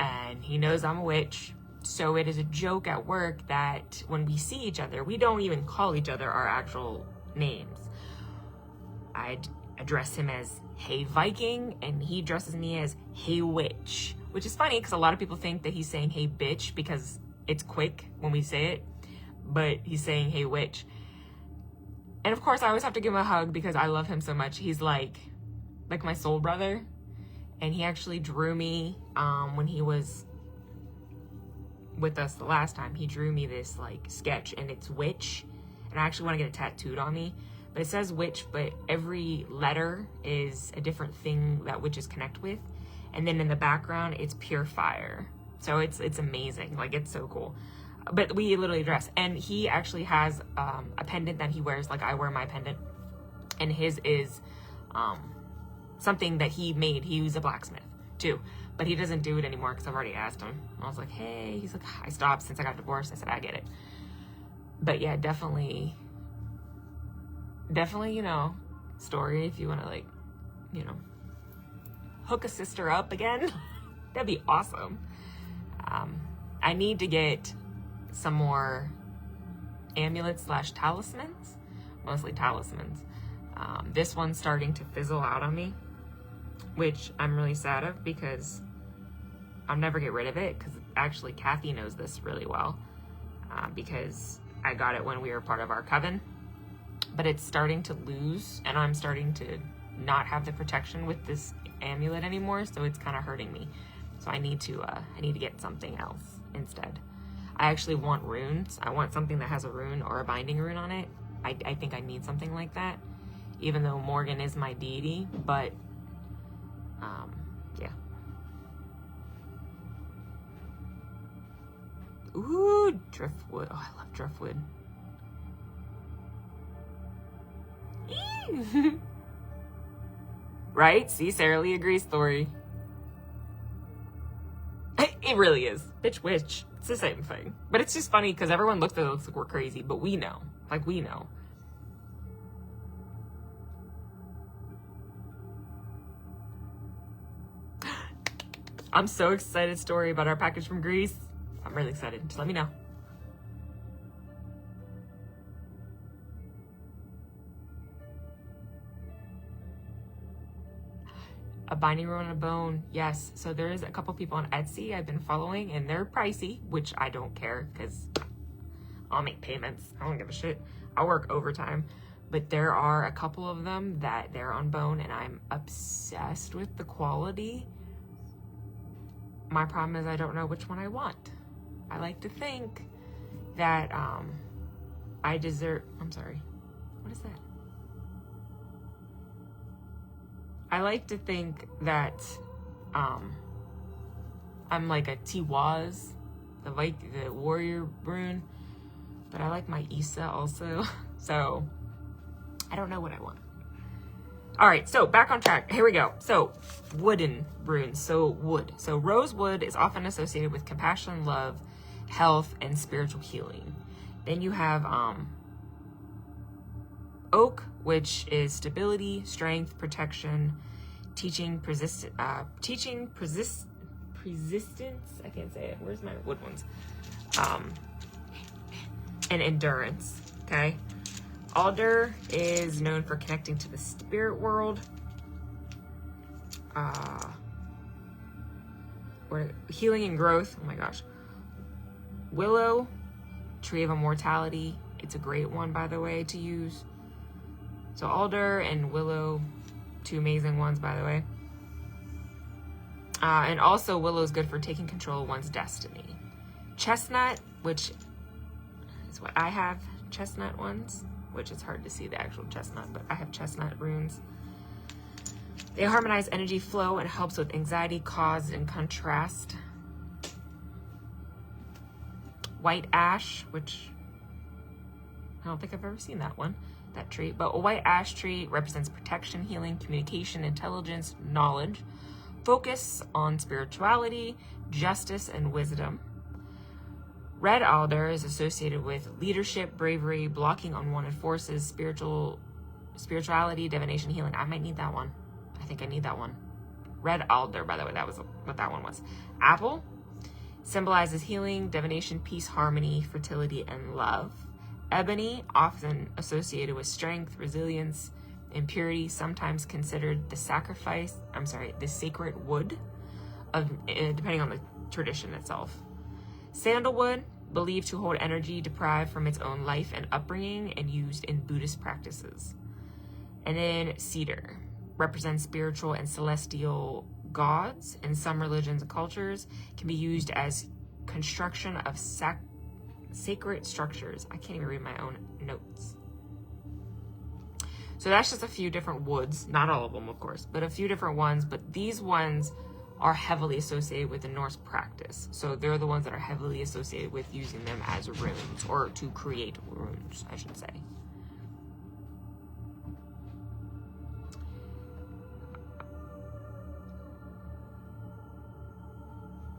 And he knows I'm a witch. So it is a joke at work that when we see each other, we don't even call each other our actual names. I'd address him as, hey Viking, and he addresses me as, hey witch. Which is funny because a lot of people think that he's saying, hey bitch, because it's quick when we say it. But he's saying, hey witch. And of course, I always have to give him a hug because I love him so much. He's like my soul brother. And he actually drew me, when he was with us the last time, he drew me this like sketch, and it's witch. And I actually want to get it tattooed on me. But it says witch, but every letter is a different thing that witches connect with. And then in the background, it's pure fire. So it's amazing. Like, it's so cool. But we literally dress. And he actually has a pendant that he wears, like I wear my pendant. And his is something that he made. He was a blacksmith too. But he doesn't do it anymore because I've already asked him. I was like, hey, he's like, I stopped since I got divorced. I said, I get it. But yeah, definitely, you know, story if you want to, like, you know, hook a sister up again. That'd be awesome. I need to get some more amulets / talismans, mostly talismans. This one's starting to fizzle out on me, which I'm really sad of because I'll never get rid of it, because actually Kathy knows this really well, because I got it when we were part of our coven, but it's starting to lose, and I'm starting to not have the protection with this amulet anymore, so it's kind of hurting me. So I need to get something else instead. I actually want runes. I want something that has a rune or a binding rune on it. I think I need something like that, even though Morgan is my deity, but yeah. Ooh, driftwood. Oh, I love driftwood. Right? See, Sarah Lee agrees, story. It really is. Bitch, witch. It's the same thing. But it's just funny because everyone looks at us like we're crazy, but we know. Like, we know. I'm so excited, story, about our package from Greece. I'm really excited. Just let me know. A binding rune and a bone, yes. So there is a couple people on Etsy I've been following, and they're pricey, which I don't care because I'll make payments. I don't give a shit. I'll work overtime. But there are a couple of them that they're on bone, and I'm obsessed with the quality. My problem is I don't know which one I want. I like to think that I deserve, I'm sorry, what is that? I like to think that I'm like a Tiwaz, the warrior rune, but I like my Issa also. So I don't know what I want. All right, so back on track. Here we go. So wooden runes. So wood. So rosewood is often associated with compassion, love, health, and spiritual healing. Then you have oak, which is stability, strength, protection, persistence. I can't say it. Where's my wood ones? And endurance. Okay. Alder is known for connecting to the spirit world. Or healing and growth. Oh my gosh. Willow, tree of immortality. It's a great one, by the way, to use. So alder and willow, two amazing ones, by the way. And also willow is good for taking control of one's destiny. Chestnut, which is what I have, chestnut ones, which is hard to see the actual chestnut, but I have chestnut runes. They harmonize energy flow and helps with anxiety, cause, and contrast. White ash, which I don't think I've ever seen that one, that tree. But a white ash tree represents protection, healing, communication, intelligence, knowledge, focus on spirituality, justice, and wisdom. Red alder is associated with leadership, bravery, blocking unwanted forces, spirituality, divination, healing. I might need that one. I think I need that one. Red alder, by the way, that was what that one was. Apple symbolizes healing, divination, peace, harmony, fertility, and love. Ebony, often associated with strength, resilience, and purity, sometimes considered the sacred wood of, depending on the tradition itself. Sandalwood, believed to hold energy deprived from its own life and upbringing and used in Buddhist practices. And then cedar, represents spiritual and celestial gods in some religions and cultures, can be used as construction of sacred structures. I can't even read my own notes. So that's just a few different woods, not all of them, of course, but a few different ones. But these ones are heavily associated with the Norse practice. So they're the ones that are heavily associated with using them as runes, or to create runes, I should say.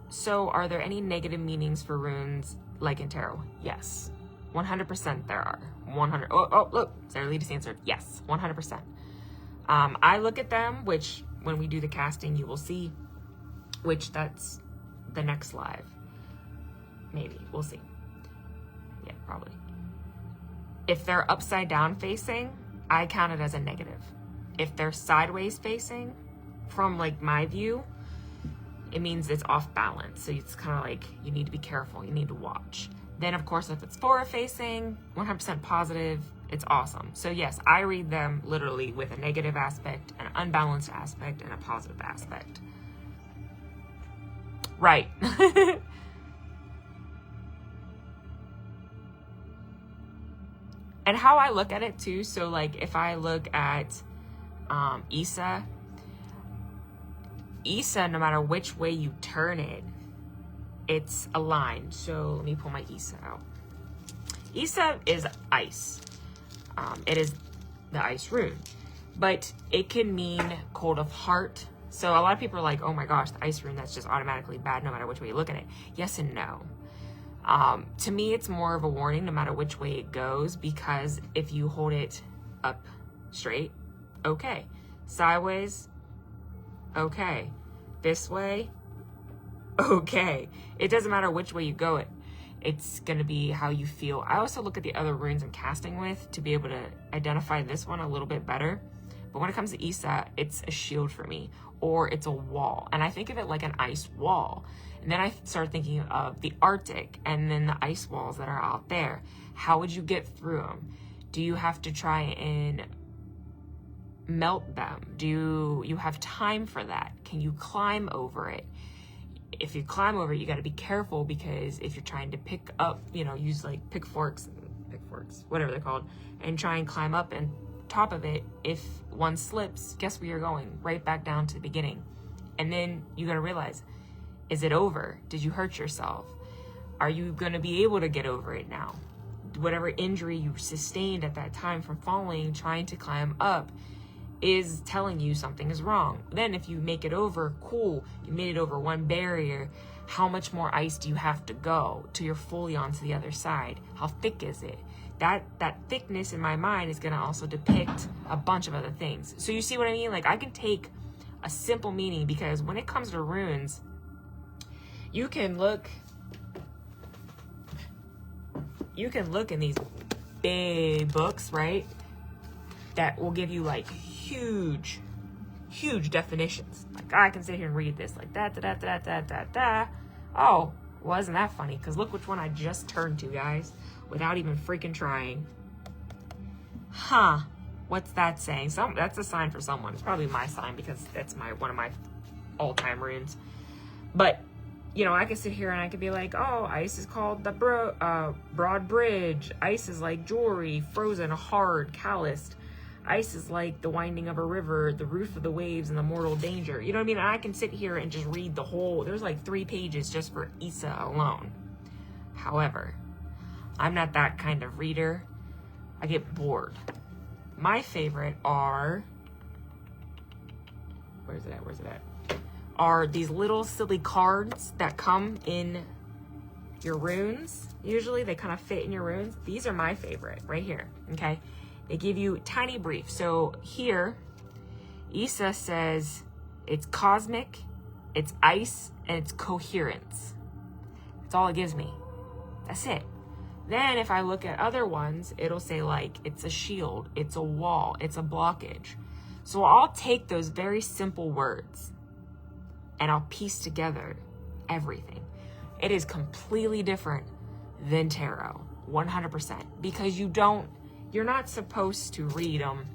So are there any negative meanings for runes like in tarot? Yes. 100% there are. 100. Oh, look, Sarah Lee just answered. Yes, 100%. I look at them, which when we do the casting, you will see, which that's the next live. Maybe, we'll see. Yeah, probably. If they're upside down facing, I count it as a negative. If they're sideways facing, from like my view, it means it's off balance. So it's kind of like, you need to be careful, you need to watch. Then of course, if it's forward facing, 100% positive, it's awesome. So yes, I read them literally with a negative aspect, an unbalanced aspect, and a positive aspect. Right. And how I look at it too, so like if I look at Issa, no matter which way you turn it, it's aligned. So let me pull my Issa out. Issa is ice. It is the ice rune, but it can mean cold of heart. So a lot of people are like, oh my gosh, the ice rune, that's just automatically bad no matter which way you look at it. Yes and no. To me, it's more of a warning no matter which way it goes, because if you hold it up straight, okay. Sideways, okay. This way, okay. It doesn't matter which way you go it. It's going to be how you feel. I also look at the other runes I'm casting with to be able to identify this one a little bit better. But when it comes to Issa, it's a shield for me, or it's a wall. And I think of it like an ice wall. And then I start thinking of the Arctic and then the ice walls that are out there. How would you get through them? Do you have to try and melt them? Do you have time for that? Can you climb over it? If you climb over it, you got to be careful, because if you're trying to pick up, use like pickforks, whatever they're called, and try and climb up and top of it, if one slips, guess where you're going? Right back down to the beginning. And then you got to realize, is it over? Did you hurt yourself? Are you going to be able to get over it now? Whatever injury you sustained at that time from falling, trying to climb up, is telling you something is wrong. Then if you make it over, cool, you made it over one barrier. How much more ice do you have to go till you're fully onto the other side? How thick is it? That thickness in my mind is going to also depict a bunch of other things. So you see what I mean? Like, I can take a simple meaning, because when it comes to runes, you can look in these big books, right? That will give you like huge definitions. Like, I can sit here and read this like da. Oh, wasn't that funny? Because look which one I just turned to, guys, without even freaking trying. Huh? What's that saying? That's a sign for someone. It's probably my sign, because that's one of my all-time runes. But I could sit here and I could be like, oh, ice is called the broad bridge. Ice is like jewelry, frozen, hard, calloused. Ice is like the winding of a river, the roof of the waves, and the mortal danger. You know what I mean? And I can sit here and just read the whole, there's like 3 pages just for Issa alone. However, I'm not that kind of reader. I get bored. My favorite are, where's it at? Are these little silly cards that come in your runes. Usually they kind of fit in your runes. These are my favorite right here, okay? They give you tiny brief. So here, Issa says it's cosmic, it's ice, and it's coherence. That's all it gives me. That's it. Then if I look at other ones, it'll say like, it's a shield, it's a wall, it's a blockage. So I'll take those very simple words and I'll piece together everything. It is completely different than tarot, 100%, because you're not supposed to read them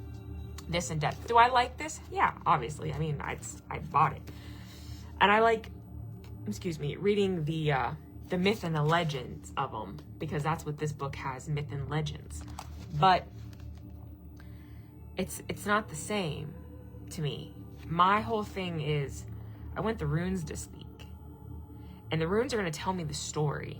this in depth. Do I like this? Yeah, obviously. I mean, I bought it. And I like, reading the myth and the legends of them, because that's what this book has, myth and legends. But it's not the same to me. My whole thing is, I want the runes to speak. And the runes are going to tell me the story.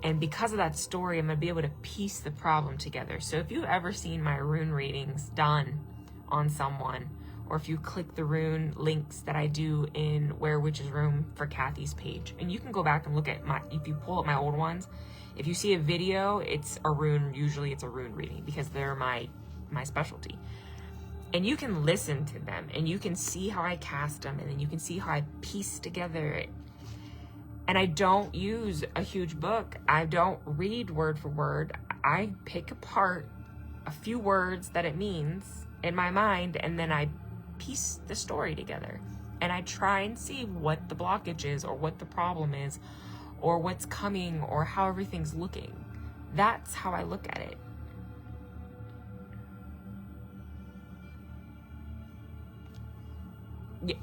And because of that story, I'm going to be able to piece the problem together. So if you've ever seen my rune readings done on someone, or if you click the rune links that I do in Where Witches Room for Kathy's page, and you can go back and look at if you pull up my old ones, if you see a video, it's a rune, usually it's a rune reading, because they're my specialty. And you can listen to them, and you can see how I cast them, and then you can see how I piece together. And I don't use a huge book. I don't read word for word. I pick apart a few words that it means in my mind, and then I piece the story together. And I try and see what the blockage is, or what the problem is, or what's coming, or how everything's looking. That's how I look at it.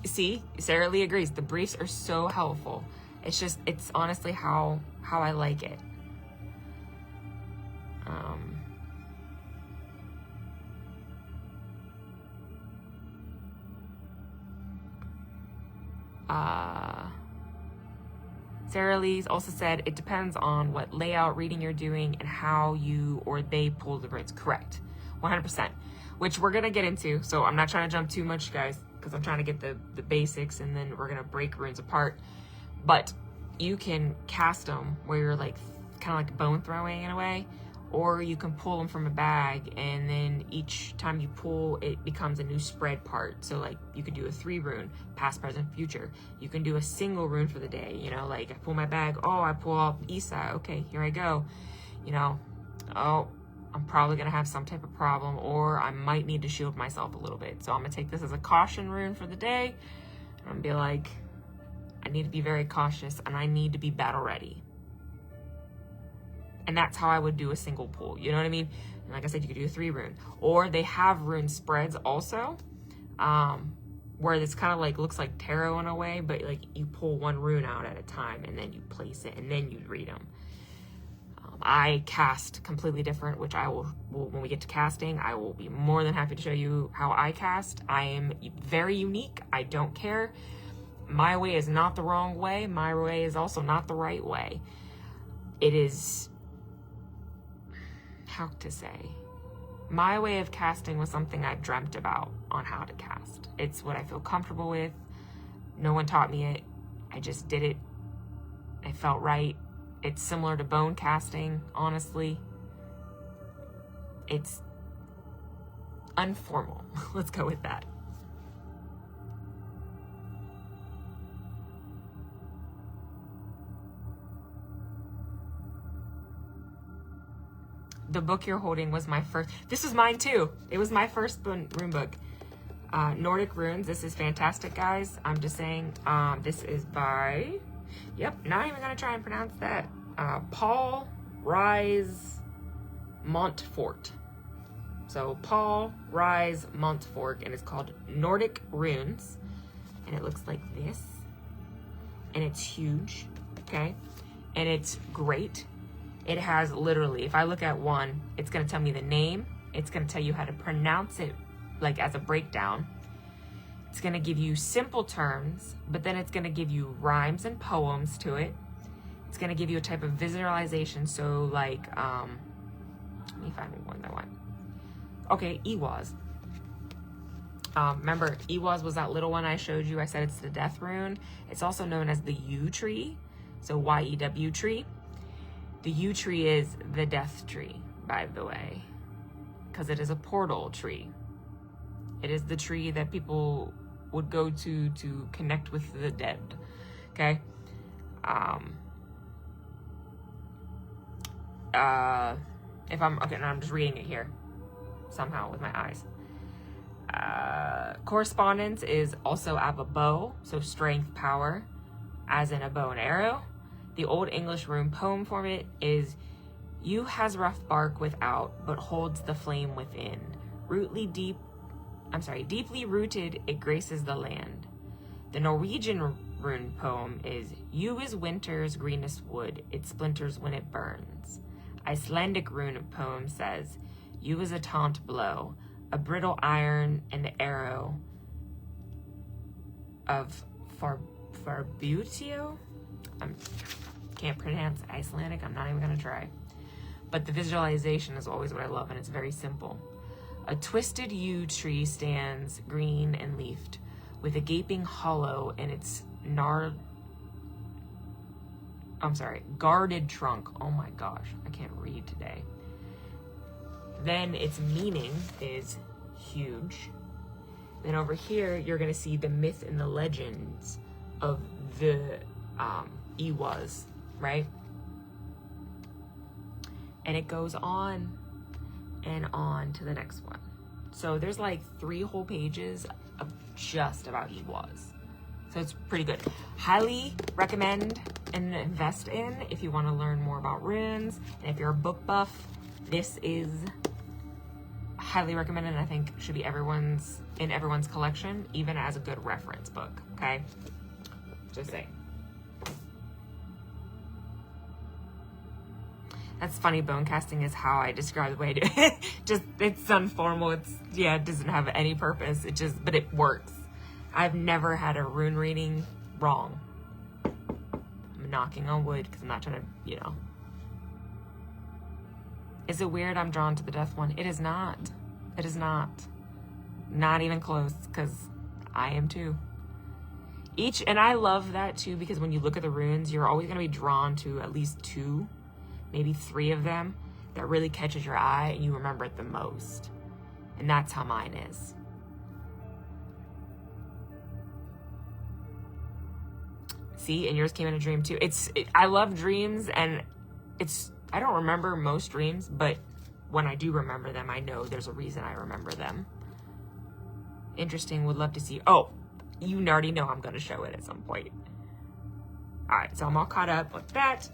See, Sarah Lee agrees. The briefs are so helpful. It's honestly how I like it. Sarah Lee's also said, it depends on what layout reading you're doing and how you or they pull the runes. Correct. 100%. Which we're going to get into. So I'm not trying to jump too much, guys, because I'm trying to get the basics, and then we're going to break runes apart. But you can cast them where you're like kind of like bone throwing in a way, or you can pull them from a bag, and then each time you pull, it becomes a new spread part. So like you could do a 3 rune, past, present, future. You can do a single rune for the day, you know, like I pull my bag, oh, I pull out Isa, okay, here I go. You know, oh, I'm probably gonna have some type of problem, or I might need to shield myself a little bit. So I'm gonna take this as a caution rune for the day. And I'm gonna be like, I need to be very cautious, and I need to be battle ready. And that's how I would do a single pull. You know what I mean? And like I said, you could do a 3 rune. Or they have rune spreads also, where it's kind of like, looks like tarot in a way, but like you pull 1 rune out at a time, and then you place it, and then you read them. I cast completely different, which I will, when we get to casting, I will be more than happy to show you how I cast. I am very unique. I don't care. My way is not the wrong way. My way is also not the right way. It is, how to say, my way of casting was something I've dreamt about on how to cast. It's what I feel comfortable with. No one taught me it. I just did it. It felt right. It's similar to bone casting, honestly. It's unformal. Let's go with that. The book you're holding was my first. This is mine too. It was my first rune book. Nordic Runes. This is fantastic, guys. I'm just saying. This is by, yep, not even gonna try and pronounce that. Paul Rise Montfort. So Paul Rise Montfort, and it's called Nordic Runes, and it looks like this, and it's huge, okay, and it's great. It has literally, if I look at one, it's gonna tell me the name. It's gonna tell you how to pronounce it, like as a breakdown. It's gonna give you simple terms, but then it's gonna give you rhymes and poems to it. It's gonna give you a type of visualization. So like, let me find one that one. Okay, Ewaz. Remember, Ewaz was that little one I showed you. I said it's the death rune. It's also known as the yew tree. So Y-E-W tree. The yew tree is the death tree, by the way, because it is a portal tree. It is the tree that people would go to connect with the dead, okay? If I'm, okay, now I'm just reading it here, somehow with my eyes. Correspondence is also of a bow, so strength, power, as in a bow and arrow. The Old English rune poem form it is, yew has rough bark without, but holds the flame within. Deeply rooted, it graces the land. The Norwegian rune poem is, "You is winter's greenest wood, it splinters when it burns." Icelandic rune poem says, "You is a taunt blow, a brittle iron and the arrow of Farbutio." I can't pronounce Icelandic, I'm not even gonna try. But the visualization is always what I love, and it's very simple. A twisted yew tree stands green and leafed, with a gaping hollow in its guarded trunk. Oh my gosh, I can't read today. Then its meaning is huge. Then over here, you're gonna see the myth and the legends of the Iwas, right? And it goes on and on to the next one. So there's like 3 whole pages of just about Iwas. So it's pretty good. Highly recommend and invest in if you want to learn more about runes. And if you're a book buff, this is highly recommended, and I think should be in everyone's collection, even as a good reference book, okay? Just saying. That's funny, bone casting is how I describe the way I do it. Just, it's unformal, it doesn't have any purpose, but it works. I've never had a rune reading wrong. I'm knocking on wood because I'm not trying to, Is it weird I'm drawn to the death one? It is not. It is not. Not even close, because I am too. And I love that too, because when you look at the runes, you're always going to be drawn to at least 2, maybe 3 of them that really catches your eye and you remember it the most. And that's how mine is. See, and yours came in a dream too. I love dreams, and I don't remember most dreams, but when I do remember them, I know there's a reason I remember them. Interesting, would love to see. Oh, you already know I'm gonna show it at some point. All right, so I'm all caught up with that.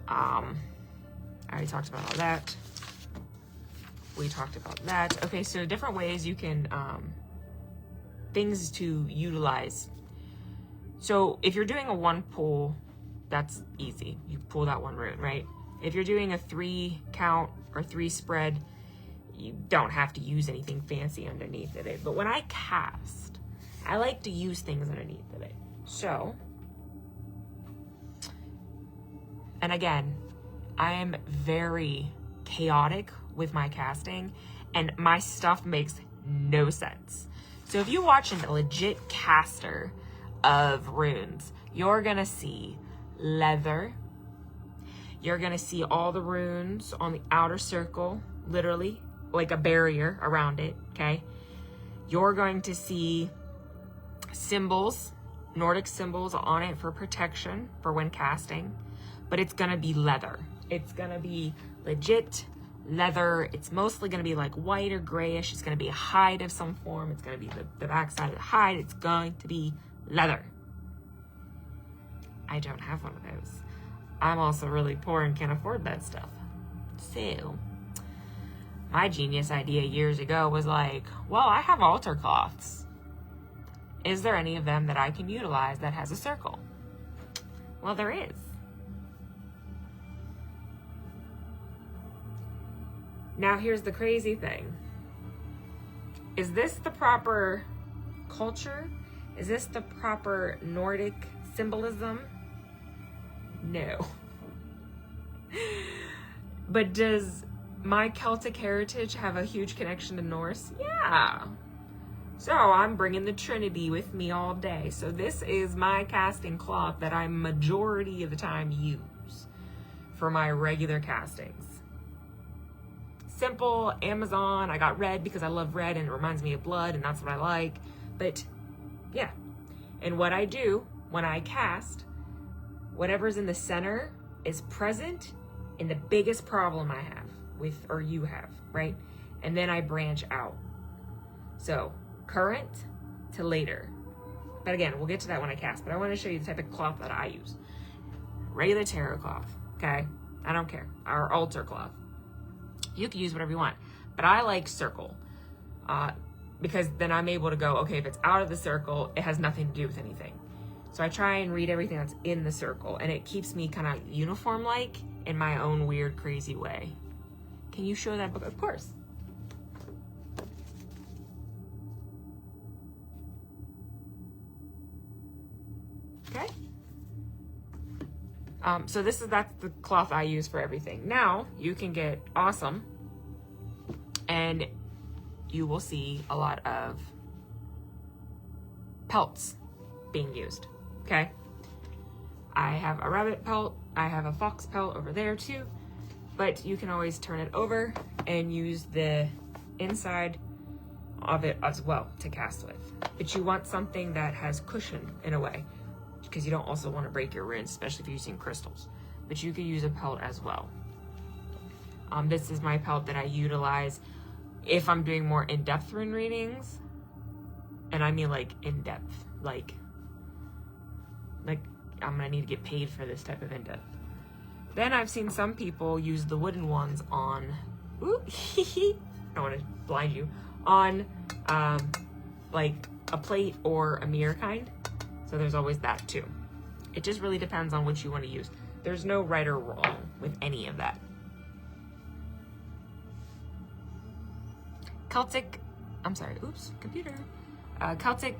I already talked about all that. We talked about that. Okay, so different ways you can, things to utilize. So if you're doing a 1 pull, that's easy. You pull that 1 rune, right? If you're doing a 3 count or 3 spread, you don't have to use anything fancy underneath of it. But when I cast, I like to use things underneath of it. So, and again, I am very chaotic with my casting, and my stuff makes no sense. So if you watch a legit caster of runes, you're gonna see leather. You're gonna see all the runes on the outer circle, literally, like a barrier around it, okay? You're going to see symbols, Nordic symbols on it for protection for when casting, but it's gonna be leather. It's gonna be legit leather. It's mostly gonna be like white or grayish. It's gonna be a hide of some form. It's gonna be the backside of the hide. It's going to be leather. I don't have one of those. I'm also really poor and can't afford that stuff. So, my genius idea years ago was like, well, I have altar cloths. Is there any of them that I can utilize that has a circle? Well, there is. Now, here's the crazy thing. Is this the proper culture? Is this the proper Nordic symbolism? No. But does my Celtic heritage have a huge connection to Norse? Yeah. So I'm bringing the Trinity with me all day. So this is my casting cloth that I majority of the time use for my regular castings. Simple, Amazon. I got red because I love red and it reminds me of blood, and that's what I like. But yeah. And what I do when I cast, whatever's in the center is present in the biggest problem I have with, or you have, right? And then I branch out. So current to later. But again, we'll get to that when I cast, but I want to show you the type of cloth that I use. Regular tarot cloth, okay? I don't care. Our altar cloth. You can use whatever you want, but I like circle. because then I'm able to go, okay, if it's out of the circle, it has nothing to do with anything. So I try and read everything that's in the circle, and it keeps me kind of uniform-like in my own weird, crazy way. Can you show that book? Of course. Okay. So that's the cloth I use for everything. Now you can get awesome, and you will see a lot of pelts being used. Okay. I have a rabbit pelt. I have a fox pelt over there too, but you can always turn it over and use the inside of it as well to cast with. But you want something that has cushion in a way, because you don't also want to break your runes, especially if you're using crystals. But you could use a pelt as well. This is my pelt that I utilize if I'm doing more in-depth rune readings. And I mean like in-depth, like I'm gonna need to get paid for this type of in-depth. Then I've seen some people use the wooden ones on, ooh, I don't want to blind you, on like a plate or a mirror kind. So there's always that too. It just really depends on what you want to use. There's no right or wrong with any of that. Celtic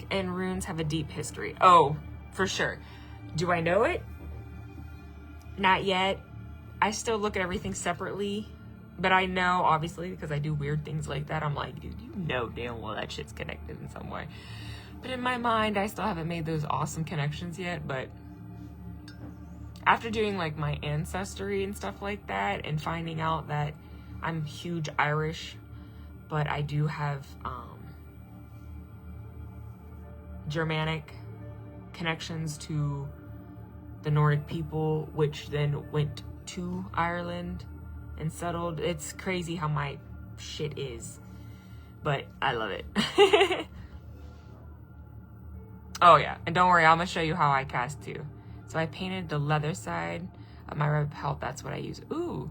and runes have a deep history. Oh, for sure. Do I know it? Not yet. I still look at everything separately, but I know, obviously, because I do weird things like that, I'm like, dude, you know damn well that shit's connected in some way. But in my mind, I still haven't made those awesome connections yet. But after doing like my ancestry and stuff like that, and finding out that I'm huge Irish, but I do have Germanic connections to the Nordic people, which then went to Ireland and settled. It's crazy how my shit is, but I love it. Oh yeah, and don't worry, I'm gonna show you how I cast too. So I painted the leather side of my rabbit pelt. That's what I use. Ooh,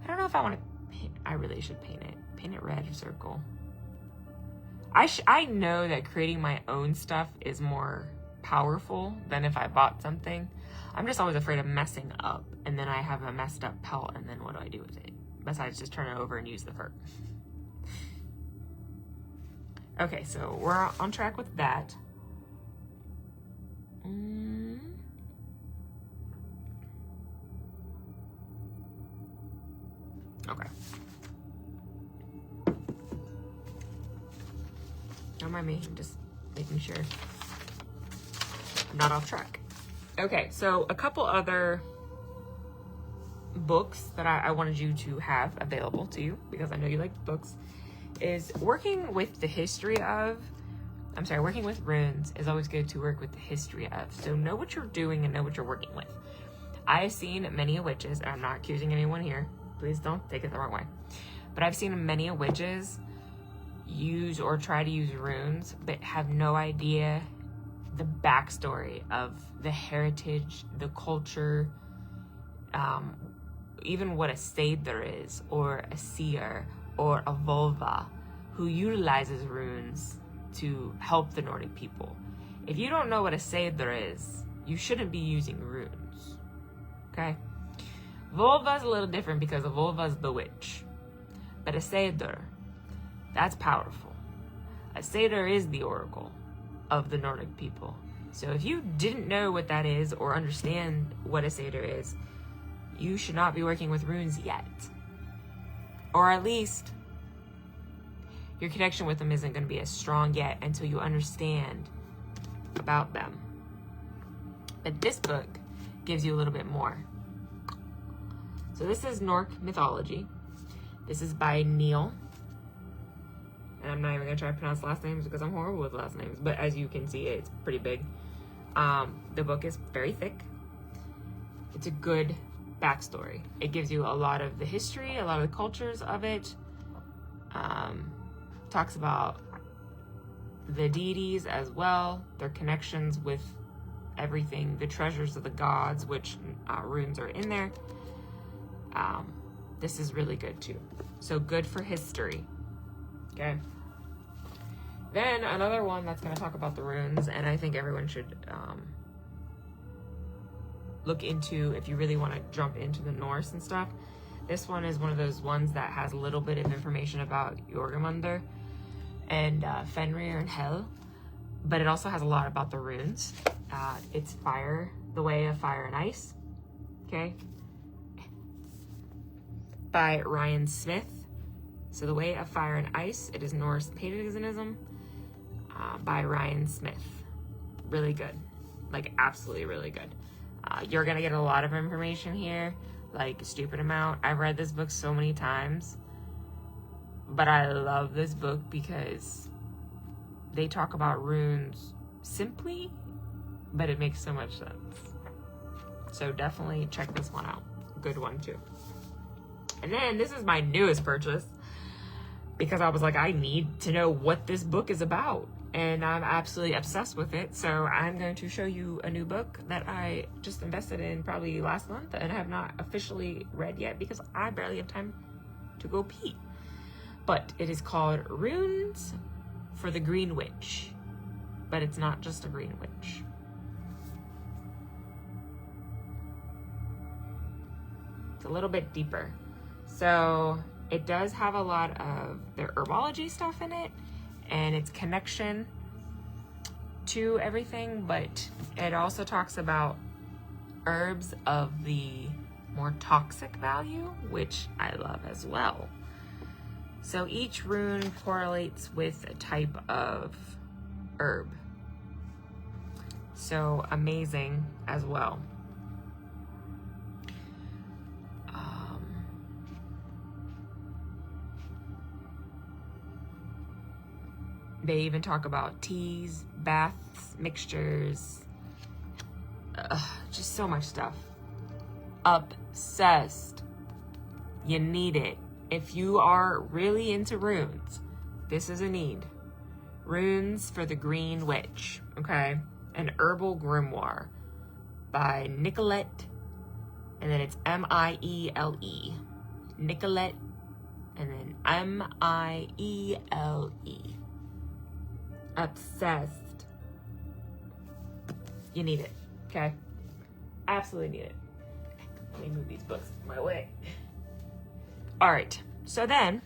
I don't know if I want to paint. I really should paint it red or circle. I know that creating my own stuff is more powerful than if I bought something. I'm just always afraid of messing up, and then I have a messed up pelt, and then what do I do with it? Besides just turn it over and use the fur. Okay, so we're on track with that. Okay. Don't mind me, I'm just making sure I'm not off track. Okay, so a couple other books that I wanted you to have available to you, because I know you like books, is working with runes is always good to work with the history of. So know what you're doing and know what you're working with. I have seen many witches, and I'm not accusing anyone here. Please don't take it the wrong way. But I've seen many witches use or try to use runes, but have no idea the backstory of the heritage, the culture, even what a Seder is, or a seer, or a vulva, who utilizes runes to help the Nordic people. If you don't know what a Seder is, you shouldn't be using runes, okay? Vulva is a little different because a vulva is the witch, but a Seder, that's powerful. A Seder is the oracle of the Nordic people. So if you didn't know what that is or understand what a Seder is, you should not be working with runes yet. Or at least your connection with them isn't going to be as strong yet until you understand about them. But this book gives you a little bit more. So this is Nork mythology. This is by Neil. And I'm not even going to try to pronounce last names because I'm horrible with last names. But as you can see, it's pretty big. The book is very thick. It's a good backstory. It gives you a lot of the history, a lot of the cultures of it. Talks about the deities as well, their connections with everything, the treasures of the gods, which runes are in there. This is really good too. So good for history. Okay. Then another one that's going to talk about the runes, and I think everyone should look into if you really want to jump into the Norse and stuff. This one is one of those ones that has a little bit of information about Jormungandr and Fenrir and Hel, but it also has a lot about the runes. It's fire, the way of fire and ice, okay? By Ryan Smith. So the way of fire and ice, it is Norse paganism, by Ryan Smith. Really good, like absolutely really good. You're gonna get a lot of information here, like a stupid amount. I've read this book so many times, but I love this book because they talk about runes simply, but it makes so much sense. So definitely check this one out. Good one too. And then this is my newest purchase because I was like, I need to know what this book is about. And I'm absolutely obsessed with it. So I'm going to show you a new book that I just invested in probably last month and have not officially read yet because I barely have time to go pee. But it is called Runes for the Green Witch. But it's not just a green witch. It's a little bit deeper. So it does have a lot of the herbology stuff in it and its connection to everything, but it also talks about herbs of the more toxic value, which I love as well. So each rune correlates with a type of herb. So amazing as well. They even talk about teas, baths, mixtures, just so much stuff. Obsessed. You need it. If you are really into runes, this is a need. Runes for the Green Witch, okay? An Herbal Grimoire by Nicolette, and then it's M-I-E-L-E. Nicolette, and then M-I-E-L-E. Obsessed. You need it, okay? Absolutely need it. Let me move these books my way. All right, so then,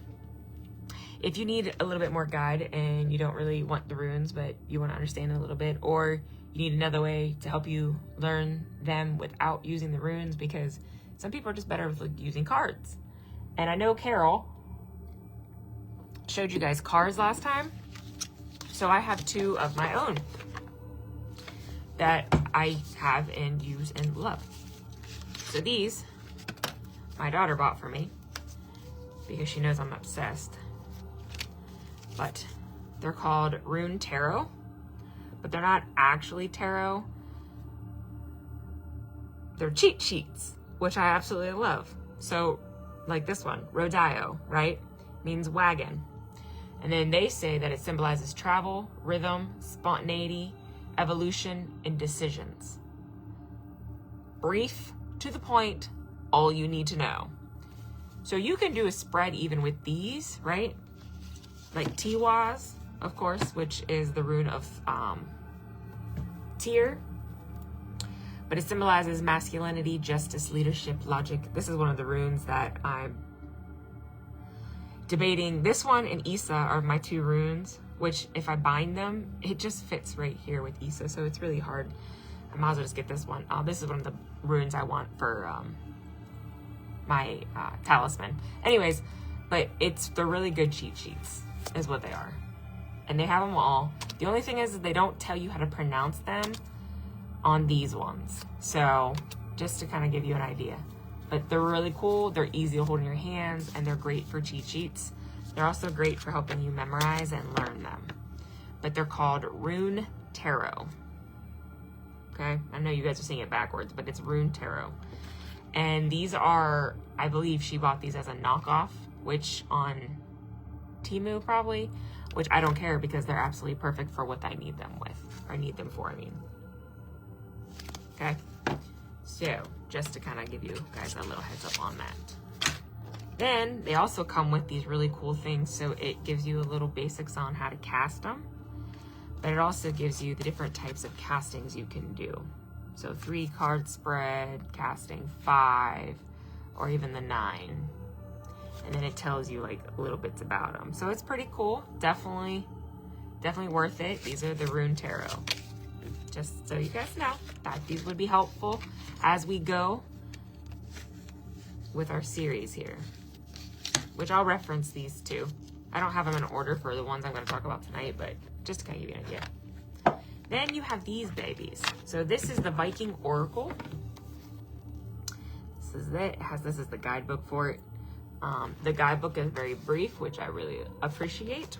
if you need a little bit more guide and you don't really want the runes, but you want to understand it a little bit, or you need another way to help you learn them without using the runes, because some people are just better with like, using cards. And I know Carol showed you guys cards last time. So I have two of my own that I have and use and love. So these, my daughter bought for me because she knows I'm obsessed. But they're called Rune Tarot, but they're not actually tarot. They're cheat sheets, which I absolutely love. So like this one, Rodeo, right? Means wagon. And then they say that it symbolizes travel, rhythm, spontaneity, evolution, and decisions. Brief, to the point, all you need to know. So you can do a spread even with these, right? Like Tiwaz, of course, which is the rune of Tyr. But it symbolizes masculinity, justice, leadership, logic. This is one of the runes that I'm debating. This one and Issa are my two runes, which if I bind them, it just fits right here with Issa, so it's really hard. I might as well just get this one. This is one of the runes I want for my talisman. Anyways, but they're really good cheat sheets, is what they are. And they have them all. The only thing is that they don't tell you how to pronounce them on these ones. So just to kind of give you an idea. But they're really cool, they're easy to hold in your hands, and they're great for cheat sheets. They're also great for helping you memorize and learn them. But they're called Rune Tarot. Okay, I know you guys are saying it backwards, but it's Rune Tarot. And these are, I believe she bought these as a knockoff, which on Temu probably, which I don't care because they're absolutely perfect for what I need them with, or need them for, I mean. Okay, so just to kind of give you guys a little heads up on that. Then they also come with these really cool things, so it gives you a little basics on how to cast them. but it also gives you the different types of castings you can do. So 3 card spread, casting 5, or even the 9. And then it tells you like little bits about them. So it's pretty cool. Definitely worth it. These are the Rune Tarot. Just so you guys know that these would be helpful as we go with our series here, which I'll reference these two. I don't have them in order for the ones I'm going to talk about tonight, but just to kind of give you an idea. Then you have these babies. So this is the Viking Oracle. This is it. This is the guidebook for it. The guidebook is very brief, which I really appreciate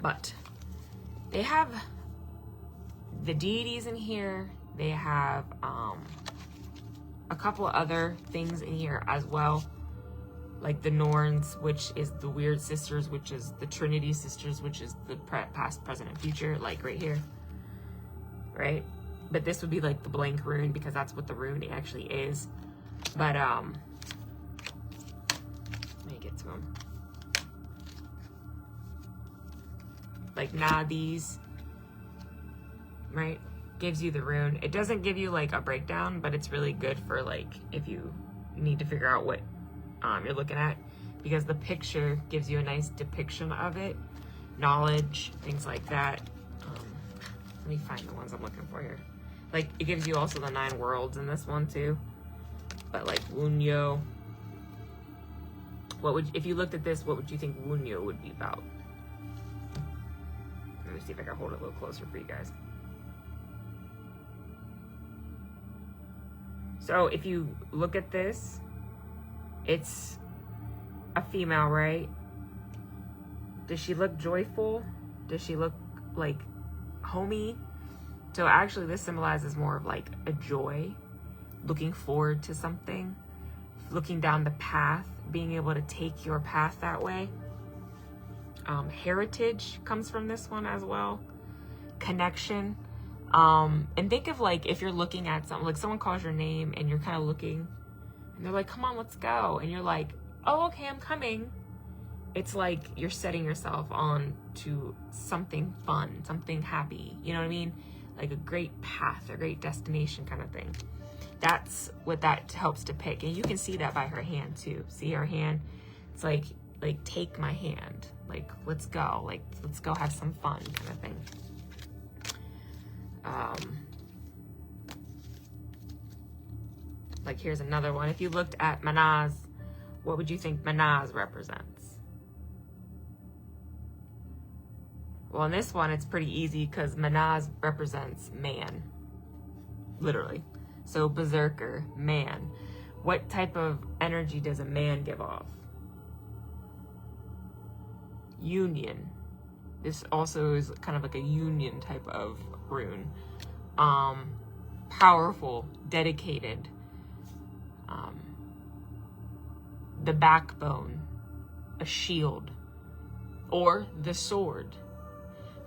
but they have the deities in here. They have a couple other things in here as well, like the Norns, which is the Weird Sisters, which is the Trinity Sisters, which is the past, present, and future, like right here, right? But this would be like the blank rune, because that's what the rune actually is. But let me get to them. Like these, right? Gives you the rune. It doesn't give you like a breakdown, but it's really good for like if you need to figure out what you're looking at, because the picture gives you a nice depiction of it, knowledge, things like that. Let me find the ones I'm looking for here. Like it gives you also the 9 worlds in this one too. But like Wunyo, if you looked at this, what would you think Wunyo would be about? Let me see if I can hold it a little closer for you guys. So if you look at this, it's a female, right? Does she look joyful? Does she look like homey? So actually this symbolizes more of like a joy, looking forward to something, looking down the path, being able to take your path that way. Heritage comes from this one as well. Connection. And think of like, if you're looking at something, like someone calls your name and you're kind of looking and they're like, come on, let's go. And you're like, oh, okay, I'm coming. It's like you're setting yourself on to something fun, something happy. You know what I mean? Like a great path, a great destination kind of thing. That's what that helps depict. And you can see that by her hand too. See her hand? It's like take my hand. Like, let's go. Like, let's go have some fun kind of thing. Like here's another one. If you looked at Manaz, what would you think Manaz represents? Well, in this one, it's pretty easy because Manaz represents man, literally. So berserker, man. What type of energy does a man give off? Union. This also is kind of like a union type of rune. Powerful, dedicated. The backbone, a shield, or the sword.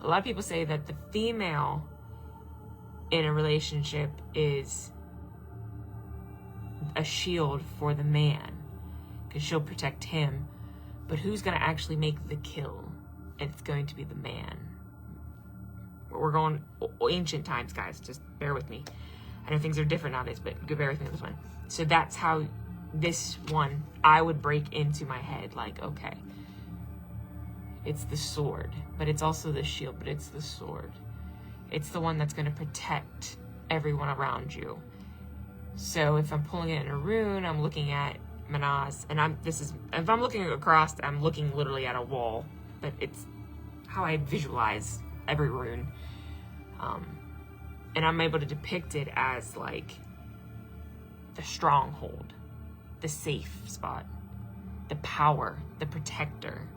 A lot of people say that the female in a relationship is a shield for the man, because she'll protect him. But who's going to actually make the kill? It's going to be the man. We're going ancient times, guys. Just bear with me. I know things are different nowadays, but bear with me on this one. So that's how this one, I would break into my head. Like, okay, it's the sword, but it's also the shield, but it's the sword. It's the one that's going to protect everyone around you. So if I'm pulling it in a rune, I'm looking at Manaz, and if I'm looking across, I'm looking literally at a wall, but it's how I visualize every rune. And I'm able to depict it as like the stronghold, the safe spot, the power, the protector,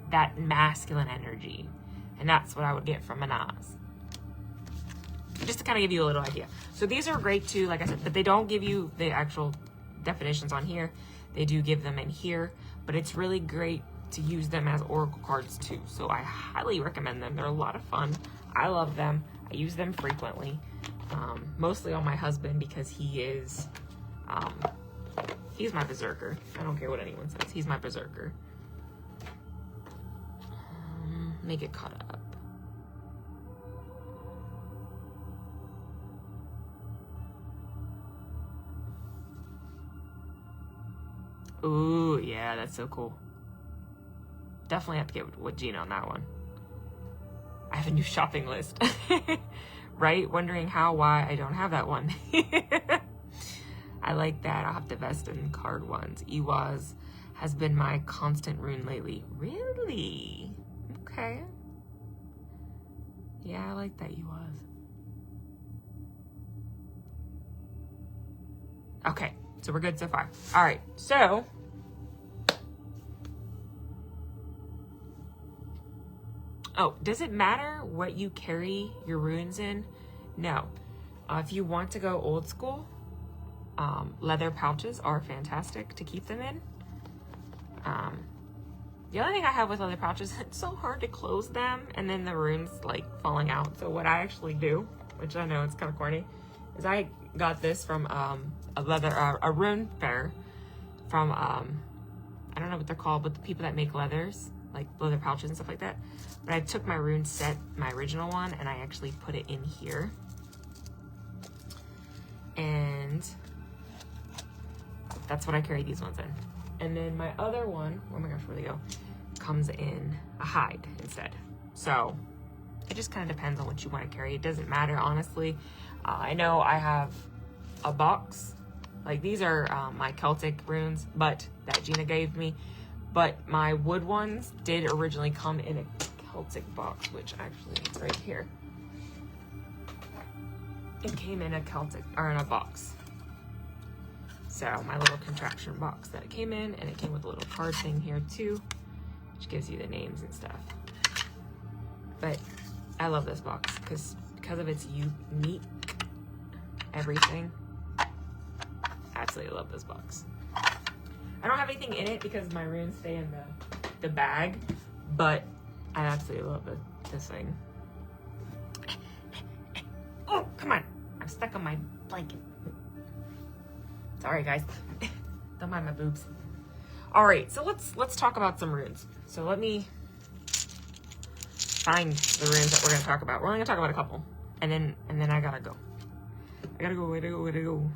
that masculine energy. And that's what I would get from Manaz. Just to kind of give you a little idea. So these are great too, like I said, but they don't give you the actual definitions on here. They do give them in here, but it's really great to use them as oracle cards too. So I highly recommend them. They're a lot of fun. I love them. I use them frequently, mostly on my husband, because he's my berserker. I don't care what anyone says. He's my berserker. Make it caught up. Ooh, yeah, that's so cool. Definitely have to get with Gina on that one. I have a new shopping list. Right? Wondering how, why I don't have that one. I like that. I'll have to invest in card ones. Ewaz has been my constant rune lately. Really? Okay. Yeah, I like that Ewaz. Okay, so we're good so far. All right, so oh, does it matter what you carry your runes in? No. If you want to go old school, leather pouches are fantastic to keep them in. The only thing I have with leather pouches, it's so hard to close them and then the runes like falling out. So what I actually do, which I know it's kind of corny, is I got this from a rune fair from I don't know what they're called, but the people that make leathers, like leather pouches and stuff like that. But I took my rune set, my original one, and I actually put it in here. And that's what I carry these ones in. And then my other one, oh my gosh, where'd they go? Comes in a hide instead. So it just kind of depends on what you want to carry. It doesn't matter, honestly. I know I have a box. Like these are my Celtic runes, but that Gina gave me. But my wood ones did originally come in a Celtic box, which actually is right here. It came in a Celtic, or in a box. So my little contraption box that it came in, and it came with a little card thing here too, which gives you the names and stuff. But I love this box because of its unique everything. Absolutely love this box. I don't have anything in it because my runes stay in the bag, but I absolutely love this thing. Oh, come on. I'm stuck on my blanket. Sorry, guys. Don't mind my boobs. All right, so let's talk about some runes. So let me find the runes that we're gonna talk about. We're only gonna talk about a couple, and then I gotta go. Where to go?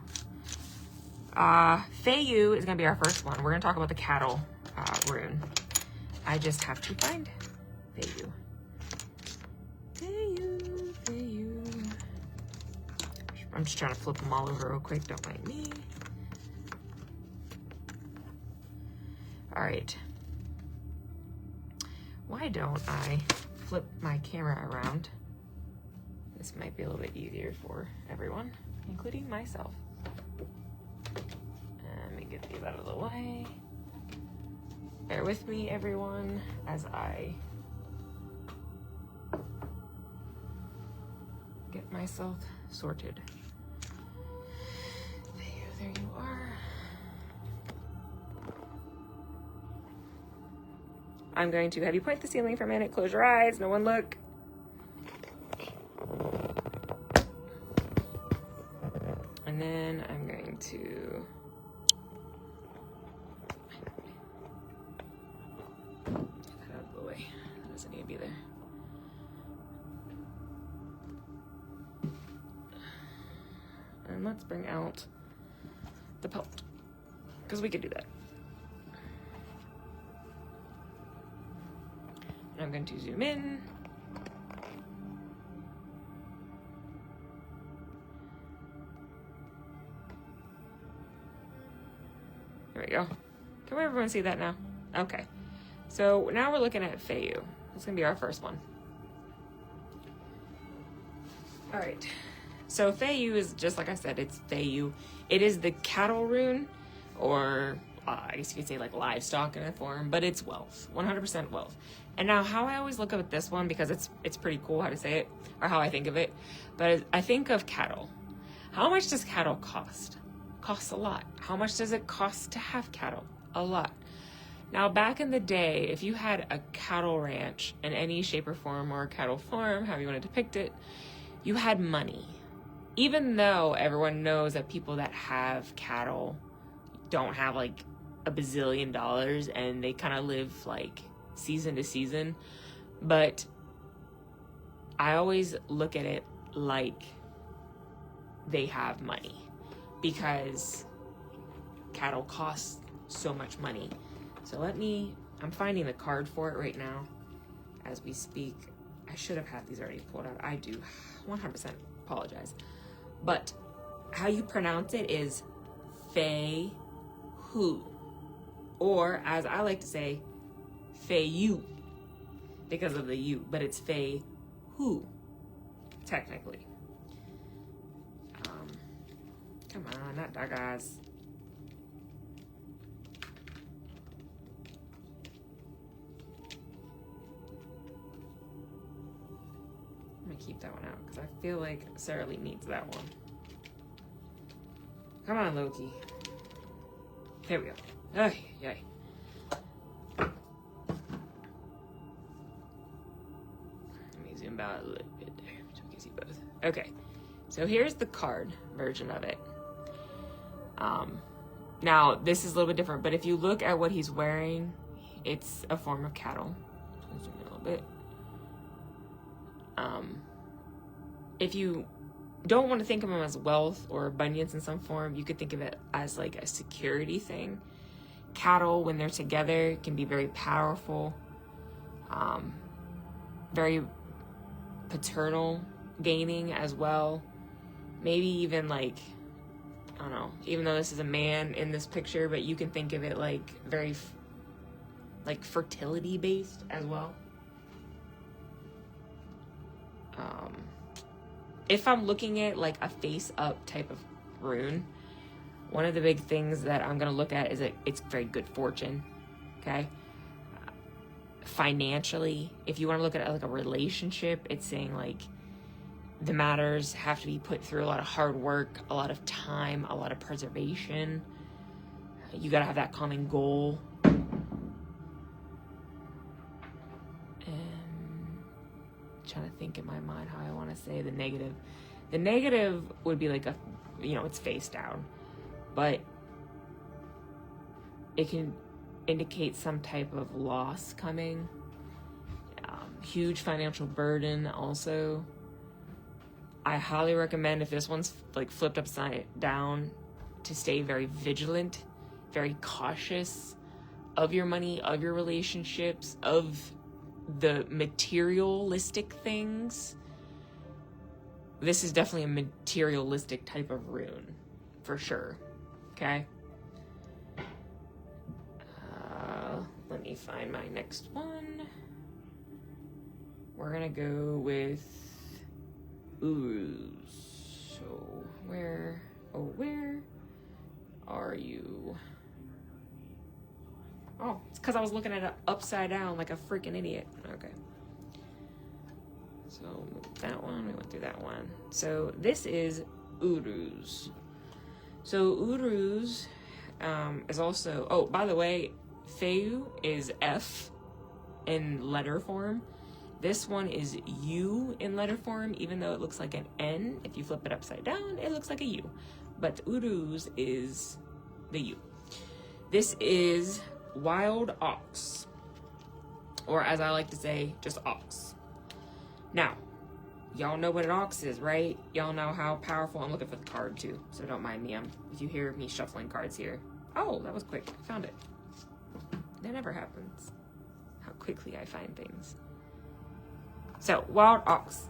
Feyu is gonna be our first one. We're gonna talk about the cattle rune. I just have to find Feyu. Feyu. I'm just trying to flip them all over real quick. Don't mind me. All right. Why don't I flip my camera around? This might be a little bit easier for everyone, including myself. Let me get these out of the way. Bear with me, everyone, as I get myself sorted. There you are. I'm going to have you point the ceiling for a minute, close your eyes, no one look. And then I'm going to get that out of the way. That doesn't need to be there. And let's bring out the pelt, because we could do that. And I'm going to zoom in. There we go. Can everyone see that now? Okay. So now we're looking at Feyu. This is going to be our first one. All right. So Feyu is just like I said, it's Feyu. It is the cattle rune, or I guess you could say like livestock in a form, but it's wealth, 100% wealth. And now how I always look at this one, because it's pretty cool how to say it, or how I think of it, but I think of cattle. How much does cattle cost? Costs a lot. How much does it cost to have cattle? A lot. Now, back in the day, if you had a cattle ranch in any shape or form, or a cattle farm, however you want to depict it, you had money. Even though everyone knows that people that have cattle don't have like a bazillion dollars and they kind of live like season to season, but I always look at it like they have money, because cattle cost so much money. So I'm finding the card for it right now as we speak. I should have had these already pulled out. I do 100% apologize. But how you pronounce it is Fei Hu. Or, as I like to say, Fei Yu. Because of the U. But it's Fei Hu, technically. Come on, not that, guys. I'm gonna keep that one out because I feel like Sarah Lee needs that one. Come on, Loki. There we go. Ay, yay. Let me zoom out a little bit there so we can see both. Okay, so here's the card version of it. Now this is a little bit different, but if you look at what he's wearing, it's a form of cattle. So zoom in a little bit. If you don't want to think of them as wealth or abundance in some form, you could think of it as like a security thing. Cattle, when they're together, can be very powerful, very paternal, gaining as well. Maybe even like, I don't know, even though this is a man in this picture, but you can think of it like very like fertility based as well. If I'm looking at like a face up type of rune, one of the big things that I'm going to look at is that it's very good fortune. Okay. Financially, if you want to look at like a relationship, it's saying like the matters have to be put through a lot of hard work, a lot of time, a lot of preservation. You got to have that common goal. Trying to think in my mind how I want to say the negative. The negative would be like it's face down, but it can indicate some type of loss coming. Huge financial burden also. I highly recommend, if this one's like flipped upside down, to stay very vigilant, very cautious of your money, of your relationships, of the materialistic things. This is definitely a materialistic type of rune, for sure. Okay. Let me find my next one. We're gonna go with Urus. So where are you? Oh, it's because I was looking at it upside down like a freaking idiot. Okay. So that one, we went through that one. So this is Urus. So Urus is also, oh, by the way, Feu is F in letter form. This one is U in letter form, even though it looks like an N. If you flip it upside down, it looks like a U. But Urus is the U. This is Wild Ox, or as I like to say, just ox. Now, y'all know what an ox is, right? Y'all know how powerful. I'm looking for the card too, so don't mind me. If you hear me shuffling cards here. Oh, that was quick. I found it. That never happens. How quickly I find things. So, wild ox.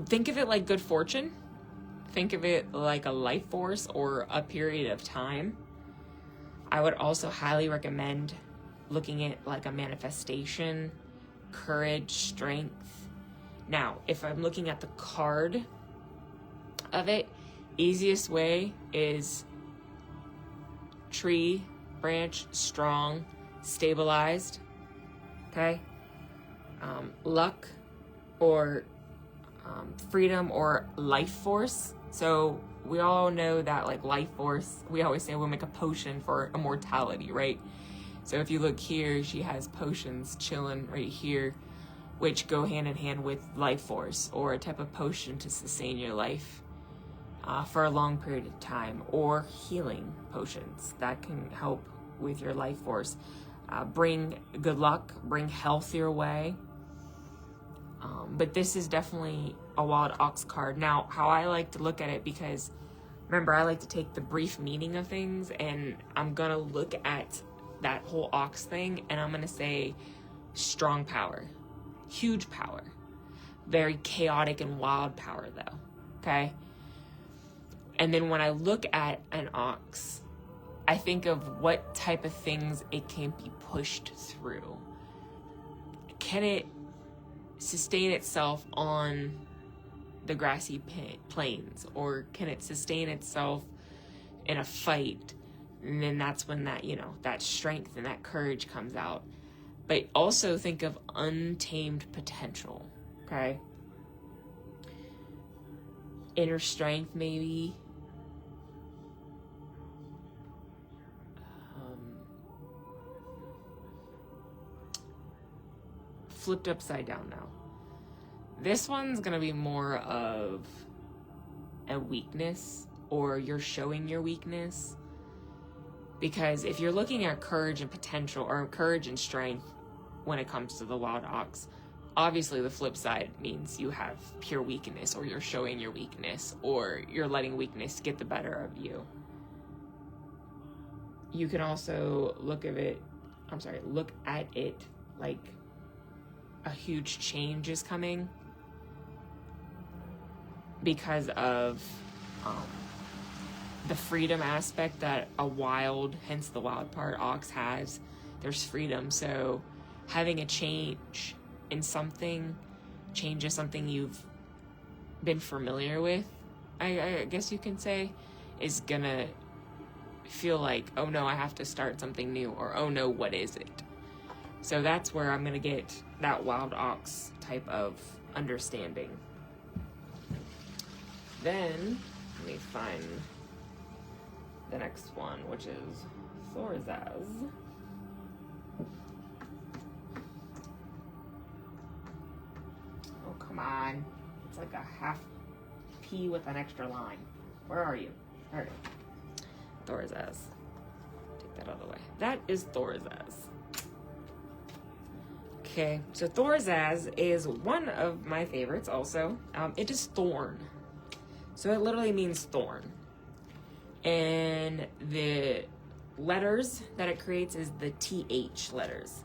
Think of it like good fortune. Think of it like a life force or a period of time. I would also highly recommend looking at like a manifestation, courage, strength. Now, if I'm looking at the card of it, easiest way is tree, branch, strong, stabilized. Okay? Luck or freedom or life force. So we all know that like life force, we always say we'll make a potion for immortality, right? So if you look here, she has potions chilling right here, which go hand in hand with life force, or a type of potion to sustain your life for a long period of time, or healing potions that can help with your life force. Bring good luck, bring health your way. But this is definitely a wild ox card. Now, how I like to look at it, because Remember, I like to take the brief meaning of things, and I'm going to look at that whole ox thing, and I'm going to say strong power, huge power, very chaotic and wild power, though, okay? And then when I look at an ox, I think of what type of things it can be pushed through. Can it sustain itself on the grassy plains, or can it sustain itself in a fight? And then that's when that, you know, that strength and that courage comes out. But also think of untamed potential, okay? Inner strength, maybe. Flipped upside down now. This one's gonna be more of a weakness, or you're showing your weakness. Because if you're looking at courage and potential, or courage and strength when it comes to the wild ox, obviously the flip side means you have pure weakness, or you're showing your weakness, or you're letting weakness get the better of you. You can also look at it like a huge change is coming because of the freedom aspect that a wild, hence the wild part, ox has. There's freedom, so having a change in something, changes something you've been familiar with, I guess you can say, is gonna feel like, oh no, I have to start something new, or oh no, what is it? So that's where I'm gonna get that wild ox type of understanding. Then, let me find the next one, which is Thorazaz. Oh, come on. It's like a half P with an extra line. Where are you? There you go. Thorazaz. Take that out of the way. That is Thorazaz. Okay, so Thorazaz is one of my favorites also. It is thorn. So it literally means thorn. And the letters that it creates is the TH letters.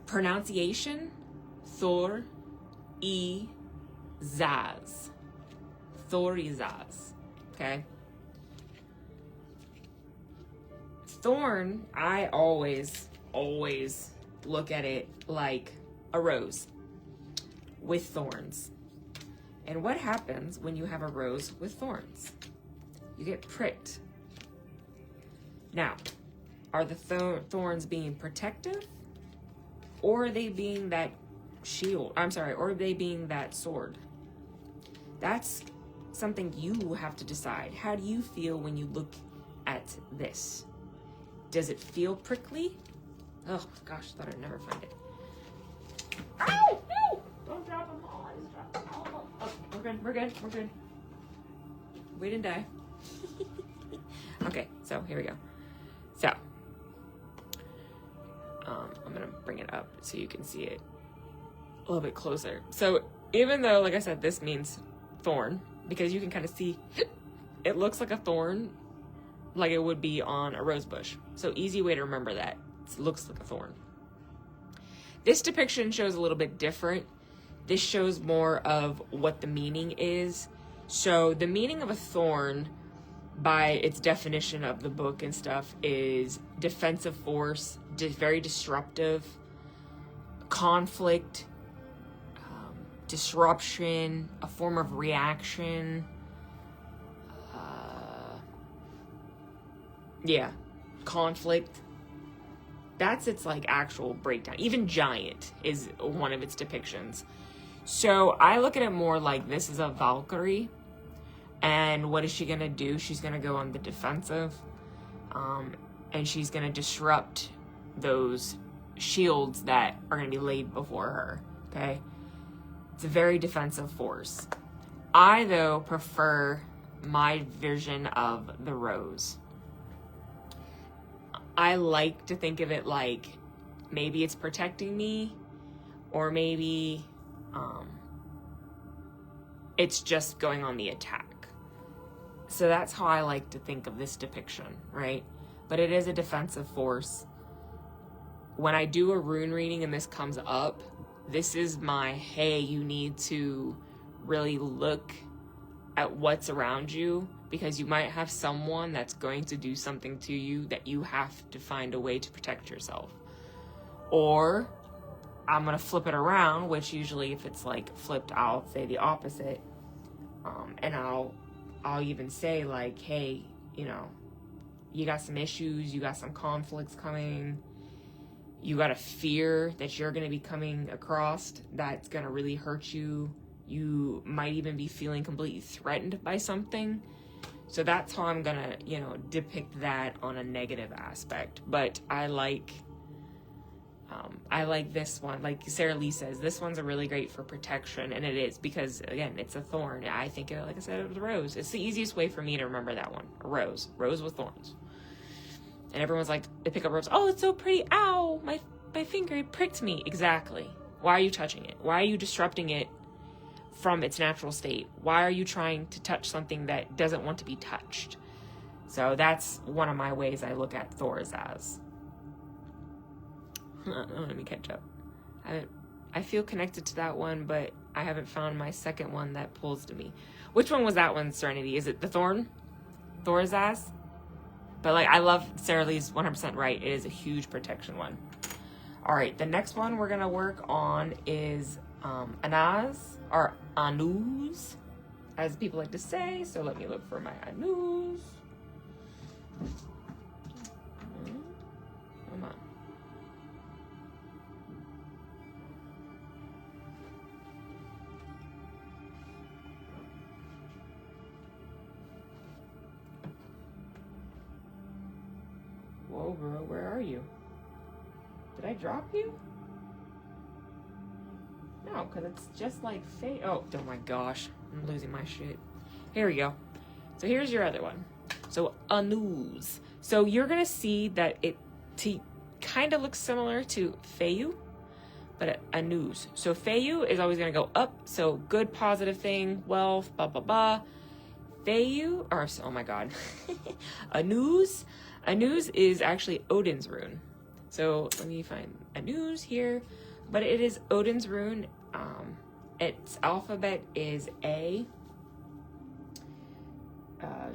Pronunciation, Thor, E, Zaz. Thorazaz. Okay? Thorn, I always look at it like a rose with thorns. And what happens when you have a rose with thorns? You get pricked. Now, are the thorns being protective? Or are they being that shield? Or are they being that sword? That's something you have to decide. How do you feel when you look at this? Does it feel prickly? Oh gosh, I thought I'd never find it. Ow! No! Don't drop them all. I just dropped them all. Oh, we're good. We didn't die. Okay, so here we go. So, I'm gonna bring it up so you can see it a little bit closer. So, even though, like I said, this means thorn, because you can kind of see, it looks like a thorn, like it would be on a rose bush. So, easy way to remember that. It looks like a thorn. This depiction shows a little bit different. This shows more of what the meaning is. So the meaning of a thorn, by its definition of the book and stuff, is defensive force, very disruptive, conflict, disruption, a form of reaction. Conflict. That's its like actual breakdown. Even giant is one of its depictions. So I look at it more like this is a Valkyrie. And what is she going to do? She's going to go on the defensive. And she's going to disrupt those shields that are going to be laid before her. Okay? It's a very defensive force. I, though, prefer my vision of the rose. I like to think of it like maybe it's protecting me, or maybe it's just going on the attack. So that's how I like to think of this depiction, right? But it is a defensive force. When I do a rune reading and this comes up, this is my, hey, you need to really look at what's around you, because you might have someone that's going to do something to you that you have to find a way to protect yourself. Or I'm going to flip it around, which usually if it's like flipped, I'll say the opposite. And I'll even say like, hey, you know, you got some issues, you got some conflicts coming, you got a fear that you're going to be coming across that's going to really hurt you. You might even be feeling completely threatened by something. So that's how I'm going to, you know, depict that on a negative aspect. But I like this one. Like Sarah Lee says, this one's a really great for protection, and it is, because again, it's a thorn. I think, like I said, it was a rose. It's the easiest way for me to remember that one. A rose with thorns. And everyone's like, they pick up rose. Oh, it's so pretty. Ow, my finger, it pricked me. Exactly. Why are you touching it? Why are you disrupting it from its natural state? Why are you trying to touch something that doesn't want to be touched? So that's one of my ways I look at Thors as. Let me catch up. I feel connected to that one, but I haven't found my second one that pulls to me. Which one was that one, Serenity? Is it the thorn? Thor's ass? But like, I love Sarah Lee's 100% right. It is a huge protection one. All right, the next one we're gonna work on is Anaz, or Anuz, as people like to say. So let me look for my Anuz. Come on. Whoa, bro, where are you? Did I drop you? No, because it's just like oh my gosh, I'm losing my shit. Here we go. So here's your other one. So Anuz. So you're gonna see that it kind of looks similar to Feyu, but Anuz. So Feyu is always gonna go up. So good, positive thing, wealth, blah blah blah. Feyu, or oh my god, Anuz. Anuz is actually Odin's rune. So let me find Anuz here, but it is Odin's rune. Its alphabet is A.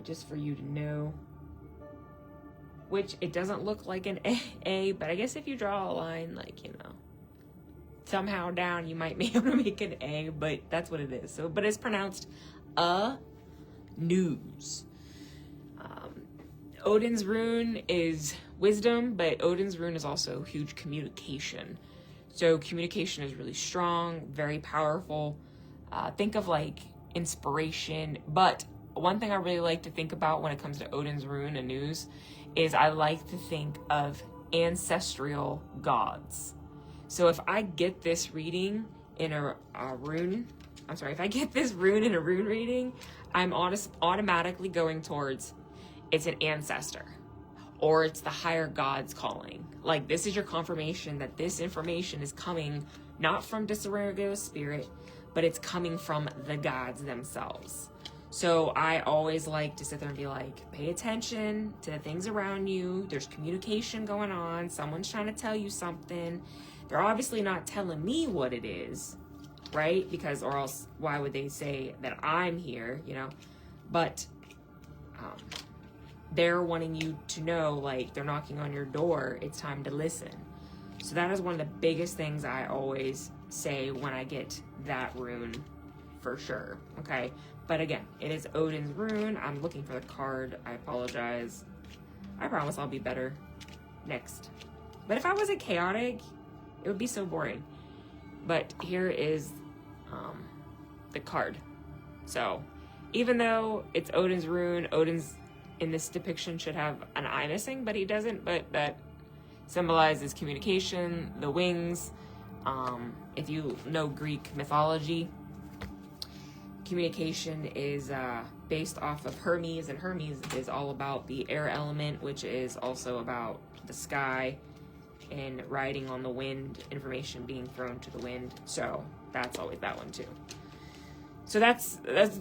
Just for you to know, which it doesn't look like an A, but I guess if you draw a line, like, you know, somehow down, you might be able to make an A, but that's what it is. So, but it's pronounced News. Odin's rune is wisdom, but Odin's rune is also huge communication. So communication is really strong, very powerful. Think of like inspiration. But one thing I really like to think about when it comes to Odin's rune and news is I like to think of ancestral gods. So if I get this reading in a rune, if I get this rune in a rune reading, I'm automatically going towards it's an ancestor, or it's the higher gods calling. Like, this is your confirmation that this information is coming not from just a regular spirit, but it's coming from the gods themselves. So I always like to sit there and be like, pay attention to the things around you. There's communication going on. Someone's trying to tell you something. They're obviously not telling me what it is, right? Because, or else why would they say that I'm here, you know? But they're wanting you to know, like, they're knocking on your door. It's time to listen. So that is one of the biggest things I always say when I get that rune, for sure. Okay. But again, it is Odin's rune. I'm looking for the card. I apologize. I promise I'll be better next. But if I wasn't chaotic, it would be so boring. But here is the card. So even though it's Odin's rune, Odin's in this depiction should have an eye missing, but he doesn't. But that symbolizes communication, the wings. If you know Greek mythology, communication is based off of Hermes, and Hermes is all about the air element, which is also about the sky and riding on the wind, information being thrown to the wind. So that's always that one too. So that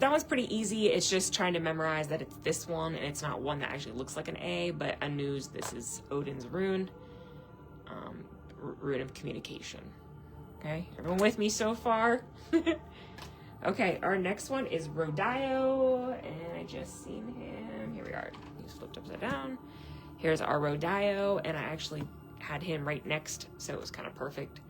one's pretty easy. It's just trying to memorize that it's this one, and it's not one that actually looks like an A, but a news. This is Odin's Rune, Rune of Communication. Okay, everyone with me so far? Okay, our next one is Rodio, and I just seen him. Here we are. He's flipped upside down. Here's our Rodio, and I actually had him right next, so it was kind of perfect.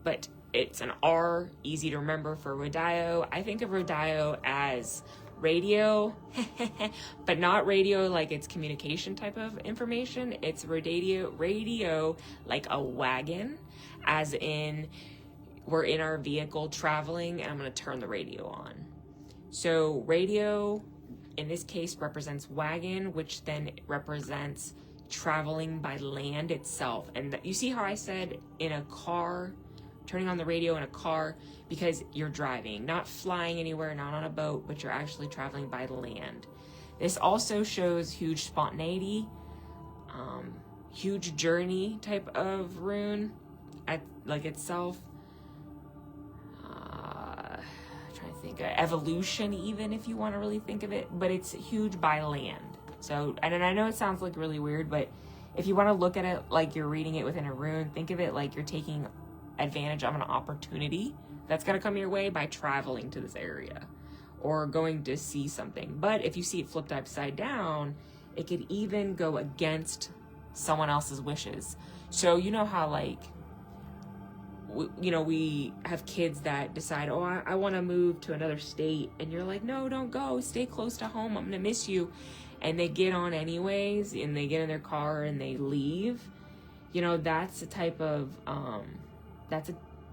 But it's an R, easy to remember for Rodio. I think of Rodio as radio, but not radio like it's communication type of information. It's radio like a wagon, as in we're in our vehicle traveling and I'm going to turn the radio on. So radio in this case represents wagon, which then represents traveling by land itself. And you see how I said in a car, turning on the radio in a car, because you're driving, not flying anywhere, not on a boat, but you're actually traveling by land. This also shows huge spontaneity, huge journey type of rune itself. Trying to think, evolution even, if you want to really think of it, but it's huge by land. So, and I know it sounds like really weird, but if you want to look at it like you're reading it within a rune, think of it like you're taking advantage of an opportunity that's going to come your way by traveling to this area or going to see something. But if you see it flipped upside down, it could even go against someone else's wishes. So you know how like, we have kids that decide, oh, I want to move to another state, and you're like, no, don't go, stay close to home, I'm gonna miss you. And they get on anyways, and they get in their car and they leave. That's a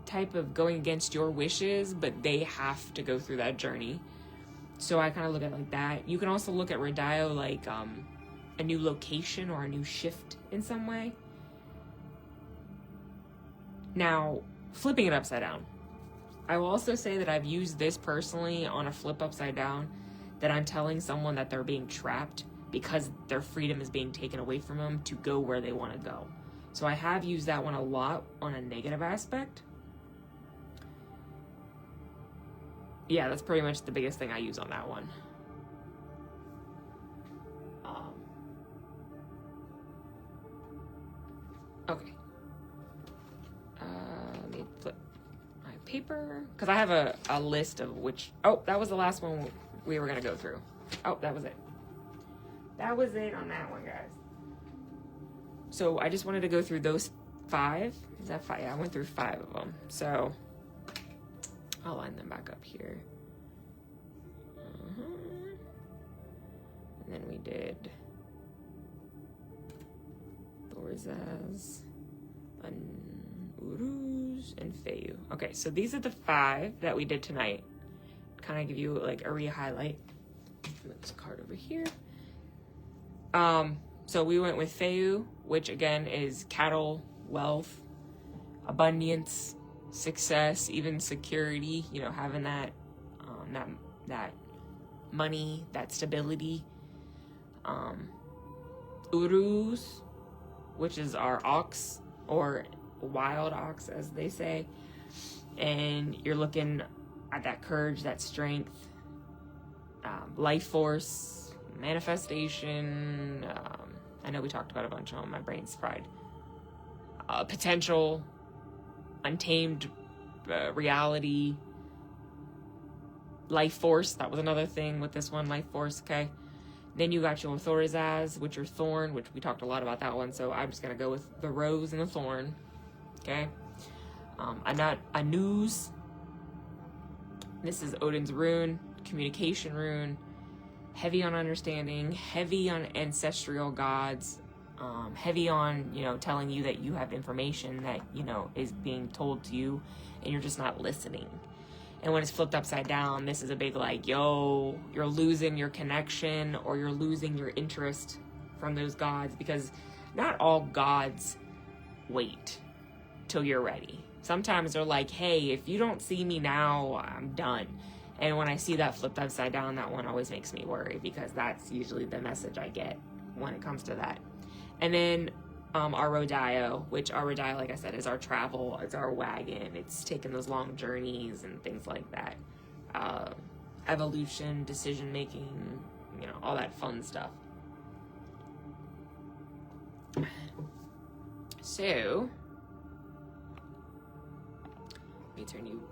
type of going against your wishes, but they have to go through that journey. So I kind of look at it like that. You can also look at Rodio like a new location or a new shift in some way. Now, flipping it upside down. I will also say that I've used this personally on a flip upside down, that I'm telling someone that they're being trapped because their freedom is being taken away from them to go where they want to go. So I have used that one a lot on a negative aspect. Yeah, that's pretty much the biggest thing I use on that one. Okay. Let me flip my paper, because I have a list of which... Oh, that was the last one we were going to go through. Oh, that was it. That was it on that one, guys. So I just wanted to go through those 5. Is that 5? Yeah, I went through 5 of them. So I'll line them back up here. And then we did Thorzaz, Uruz, and Feyu. Okay, so these are the 5 that we did tonight. Kind of give you like a re-highlight. Move this card over here. So we went with Feyu, which again is cattle, wealth, abundance, success, even security, having that that money, that stability. Uruz, which is our ox, or wild ox as they say, and you're looking at that courage, that strength, life force, manifestation. I know we talked about a bunch of them, my brain's fried. Potential, untamed reality, life force. That was another thing with this one, life force. Okay, then you got your Thorzaz, which are thorn, which we talked a lot about that one, so I'm just gonna go with the rose and the thorn. Okay, Anuz. This is Odin's rune, communication rune, heavy on understanding, heavy on ancestral gods, heavy on, telling you that you have information that, is being told to you and you're just not listening. And when it's flipped upside down, this is a big like, yo, you're losing your connection or you're losing your interest from those gods, because not all gods wait till you're ready. Sometimes they're like, hey, if you don't see me now, I'm done. And when I see that flipped upside down, that one always makes me worry, because that's usually the message I get when it comes to that. And then our Rodio, which our Rodio, like I said, is our travel, it's our wagon, it's taking those long journeys and things like that. evolution, decision making, you know, all that fun stuff. So, let me turn you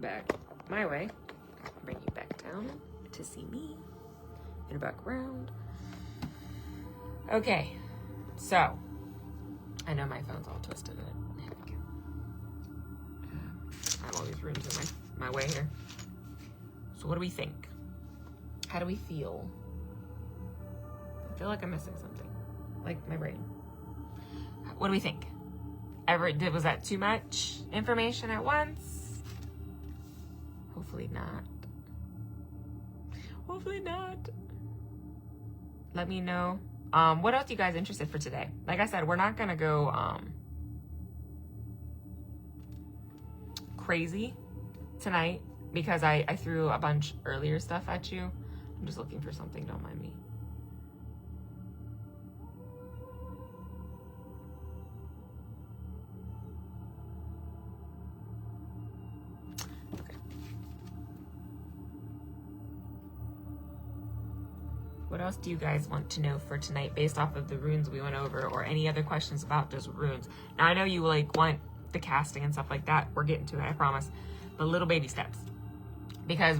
back my way, bring you back down to see me in the background. Okay, so I know my phone's all twisted in it. There we go. I have all these rooms in my way here. So what do we think? How do we feel? I feel like I'm missing something, like my brain. What do we think? Was that too much information at once? Hopefully not. Hopefully not. Let me know. What else are you guys interested for today? Like I said, we're not gonna go crazy tonight because I threw a bunch earlier stuff at you. I'm just looking for something, don't mind me. What else do you guys want to know for tonight based off of the runes we went over, or any other questions about just runes? Now, I know you like want the casting and stuff like that. We're getting to it, I promise. But little baby steps. Because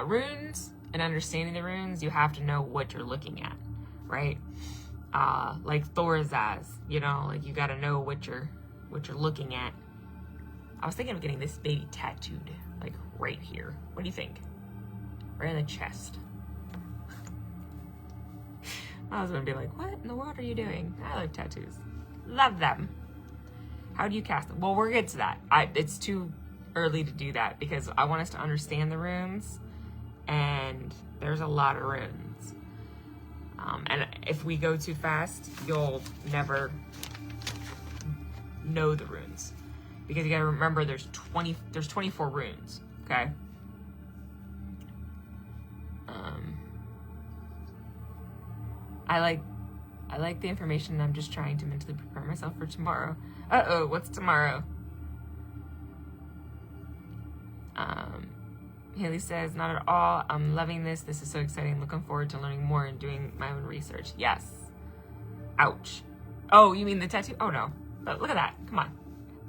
runes and understanding the runes, you have to know what you're looking at, right? Like Thorazaz, you know, like you got to know what you're looking at. I was thinking of getting this baby tattooed, like right here. What do you think? Right in the chest. My husband would be like, what in the world are you doing? I like tattoos. Love them. How do you cast them? Well, we'll get to that. It's too early to do that because I want us to understand the runes, and there's a lot of runes. And if we go too fast, you'll never know the runes. Because you gotta remember there's 24 runes, okay? I like the information. I'm just trying to mentally prepare myself for tomorrow. Uh-oh, what's tomorrow? Haley says, not at all. I'm loving this. This is so exciting. Looking forward to learning more and doing my own research. Yes. Ouch. Oh, you mean the tattoo? Oh, no. But look at that. Come on.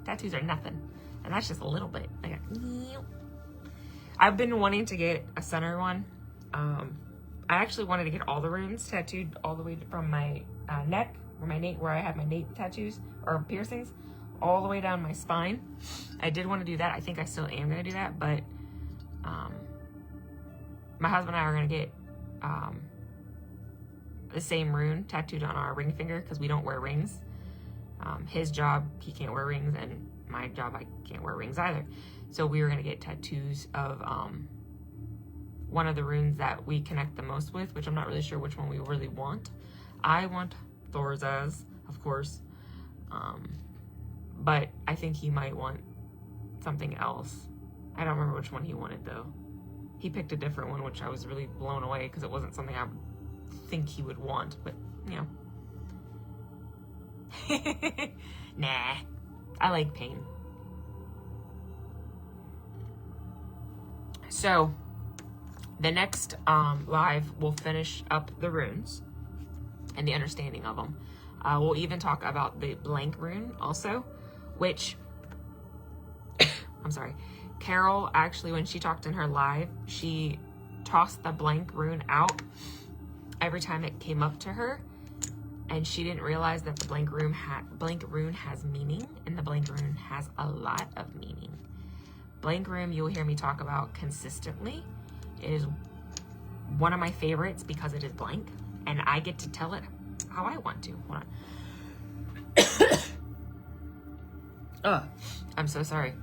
Tattoos are nothing. And that's just a little bit. I've been wanting to get a center one. I actually wanted to get all the runes tattooed all the way from my neck, where I have my nape tattoos or piercings, all the way down my spine. I did want to do that. I think I still am going to do that, but my husband and I are going to get the same rune tattooed on our ring finger because we don't wear rings. His job, he can't wear rings, and my job, I can't wear rings either. So we were going to get tattoos of one of the runes that we connect the most with, which I'm not really sure which one we really want. I want Thorazaz, of course, but I think he might want something else. I don't remember which one he wanted though. He picked a different one, which I was really blown away because it wasn't something I would think he would want, but you know. Nah, I like pain. So the next live, we'll finish up the runes and the understanding of them. We'll even talk about the blank rune also, which, I'm sorry, Carol actually, when she talked in her live, she tossed the blank rune out every time it came up to her, and she didn't realize that the blank rune has meaning, and the blank rune has a lot of meaning. Blank rune, you'll hear me talk about consistently. It is one of my favorites because it is blank, and I get to tell it how I want to. Hold on. I'm so sorry.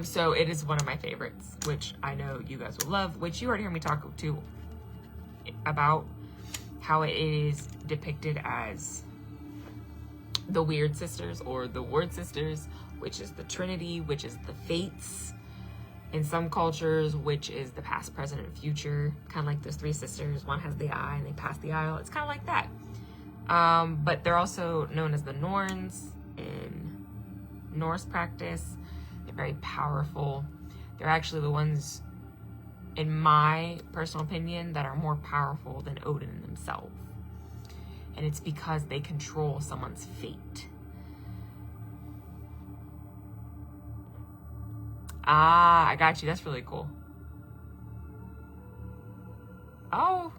So it is one of my favorites, which I know you guys will love, which you already heard me talk to about how it is depicted as the Weird Sisters or the Ward Sisters, which is the Trinity, which is the Fates in some cultures, which is the past, present, and future. Kind of like those three sisters. One has the eye and they pass the aisle. It's kind of like that. But they're also known as the Norns in Norse practice. They're very powerful. They're actually the ones in my personal opinion, that are more powerful than Odin themselves. And it's because they control someone's fate. Ah, I got you. That's really cool. Oh.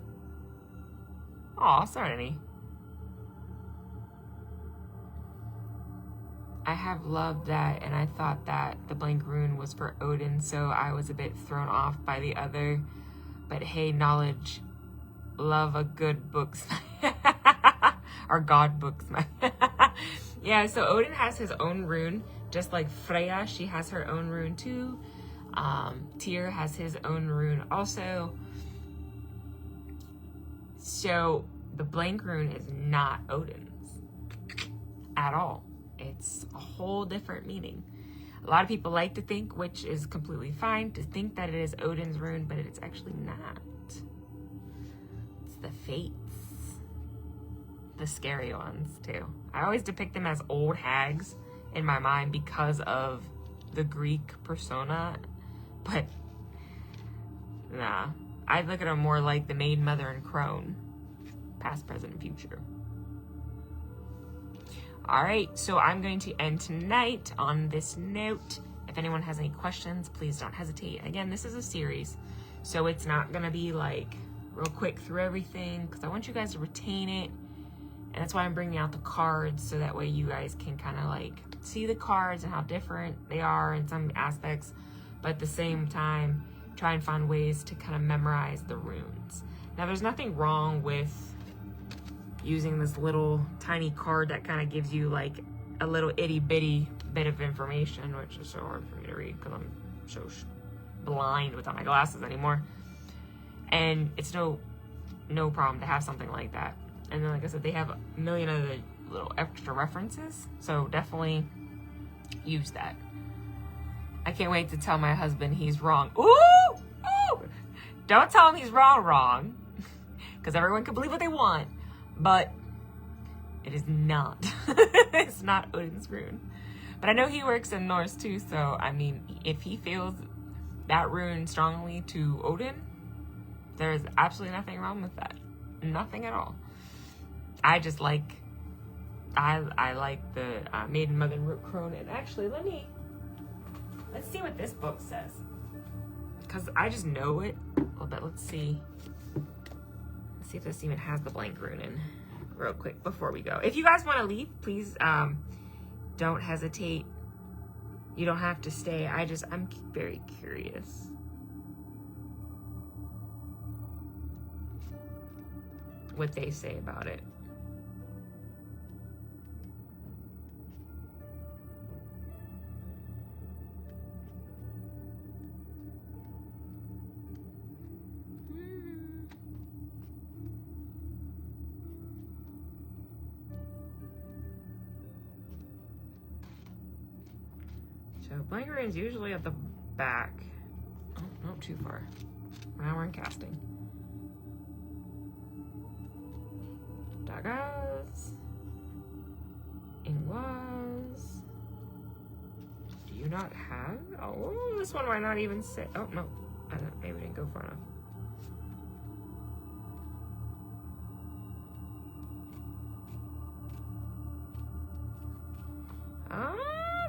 Aw, sorry. I have loved that, and I thought that the blank rune was for Odin, so I was a bit thrown off by the other. But hey, knowledge, love a good book. Or God books. Yeah, so Odin has his own rune, just like Freya, she has her own rune too. Tyr has his own rune also. So the blank rune is not Odin's at all. It's a whole different meaning. A lot of people like to think, which is completely fine, to think that it is Odin's rune, but it's actually not. It's the fates. The scary ones too. I always depict them as old hags in my mind because of the Greek persona, but nah. I look at them more like the maid, mother, and crone. Past, present, and future. All right, so I'm going to end tonight on this note. If anyone has any questions, please don't hesitate. Again, this is a series, so it's not gonna be like real quick through everything, because I want you guys to retain it. And that's why I'm bringing out the cards, so that way you guys can kind of like see the cards and how different they are in some aspects, but at the same time, try and find ways to kind of memorize the runes. Now, there's nothing wrong with using this little tiny card that kind of gives you like a little itty bitty bit of information, which is so hard for me to read because I'm so blind without my glasses anymore. And it's no problem to have something like that. And then, like I said, they have a million other little extra references, so definitely use that. I can't wait to tell my husband he's wrong. Ooh! Ooh! Don't tell him he's wrong, because everyone can believe what they want, but it is not. It's not Odin's rune. But I know he works in Norse too, so I mean, if he feels that rune strongly to Odin, there's absolutely nothing wrong with that. Nothing at all. I just like, I like the Maiden, Mother, and Root Crone. And actually, let's see what this book says. Because I just know it a little bit. Let's see. Let's see if this even has the blank rune in real quick before we go. If you guys want to leave, please don't hesitate. You don't have to stay. I'm very curious. What they say about it. So blank rune's usually at the back. Oh, not too far. Now we're in casting. Dagas. Ingwas. Do you not have? Oh, this one might not even say. Oh, no. Maybe we didn't go far enough.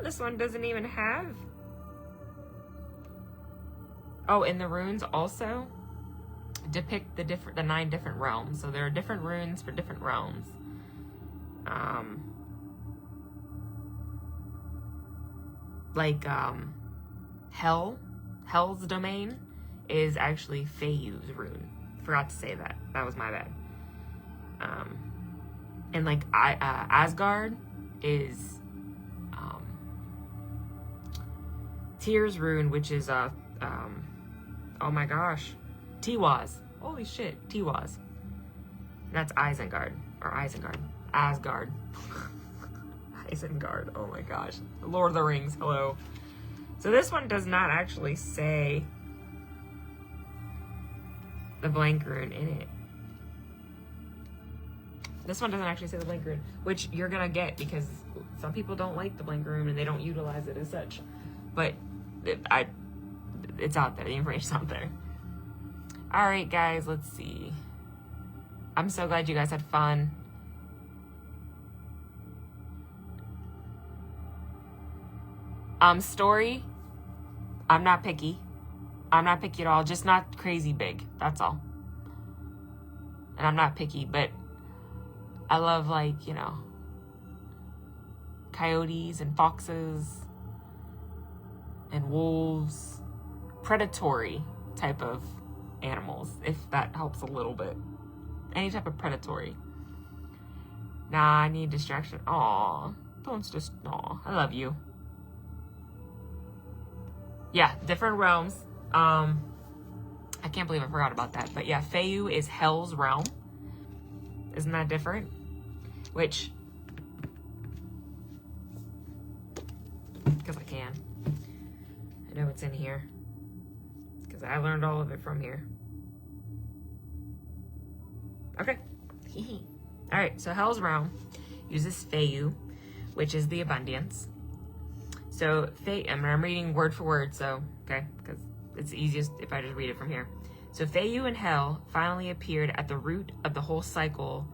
This one doesn't even have. Oh, and the runes also depict the 9 different realms. So there are different runes for different realms. Hell's domain is actually Feyu's rune. Forgot to say that. That was my bad. And like Asgard is Tyr's rune, which is oh my gosh, Tiwaz. Holy shit, Tiwaz. That's Isengard or Isengard. Asgard. Isengard. Oh my gosh. Lord of the Rings. Hello. So this one does not actually say the blank rune in it. This one doesn't actually say the blank rune, which you're gonna get because some people don't like the blank rune and they don't utilize it as such. But it's out there. The information's out there. All right, guys, let's see. I'm so glad you guys had fun. Story, I'm not picky. I'm not picky at all, just not crazy big. That's all. And I'm not picky, but I love, like, you know, coyotes and foxes and wolves, predatory type of animals, if that helps a little bit. Any type of predatory. Nah, I need distraction. Aw, don't just, aw, I love you. Yeah, different realms. I can't believe I forgot about that. But yeah, Feyyu is Hell's realm. Isn't that different? Which, because I can. I know it's in here. Because I learned all of it from here. Okay. All right, so Hell's realm uses Feyyu, which is the abundance. So, I'm reading word for word, so, okay, because it's easiest if I just read it from here. So, Feyyu and Hell finally appeared at the root of the whole cycle.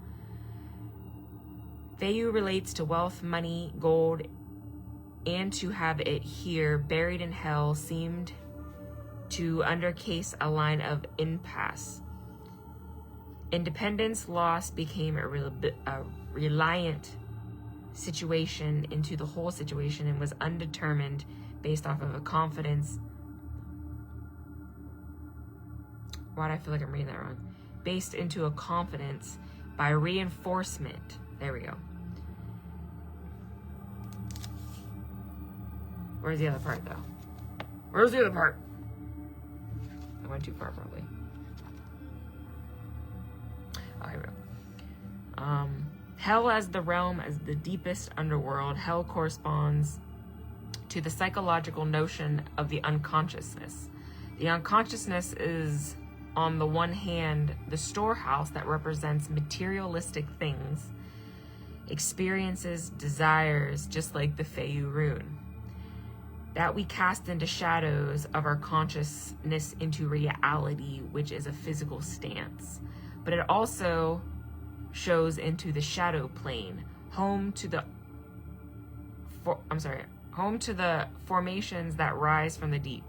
Feyyu relates to wealth, money, gold, and to have it here, buried in Hell, seemed to undercase a line of impasse. Independence loss became a reliant situation into the whole situation and was undetermined based off of a confidence. Why do I feel like I'm reading that wrong? Based into a confidence by reinforcement. There we go. Where's the other part though? Where's the other part? I went too far probably. Oh, here we go. Hell as the realm, as the deepest underworld. Hell corresponds to the psychological notion of the unconsciousness. The unconsciousness is, on the one hand, the storehouse that represents materialistic things, experiences, desires, just like the Feyyu rune, that we cast into shadows of our consciousness into reality, which is a physical stance. But it also shows into the shadow plane, home to the formations that rise from the deep.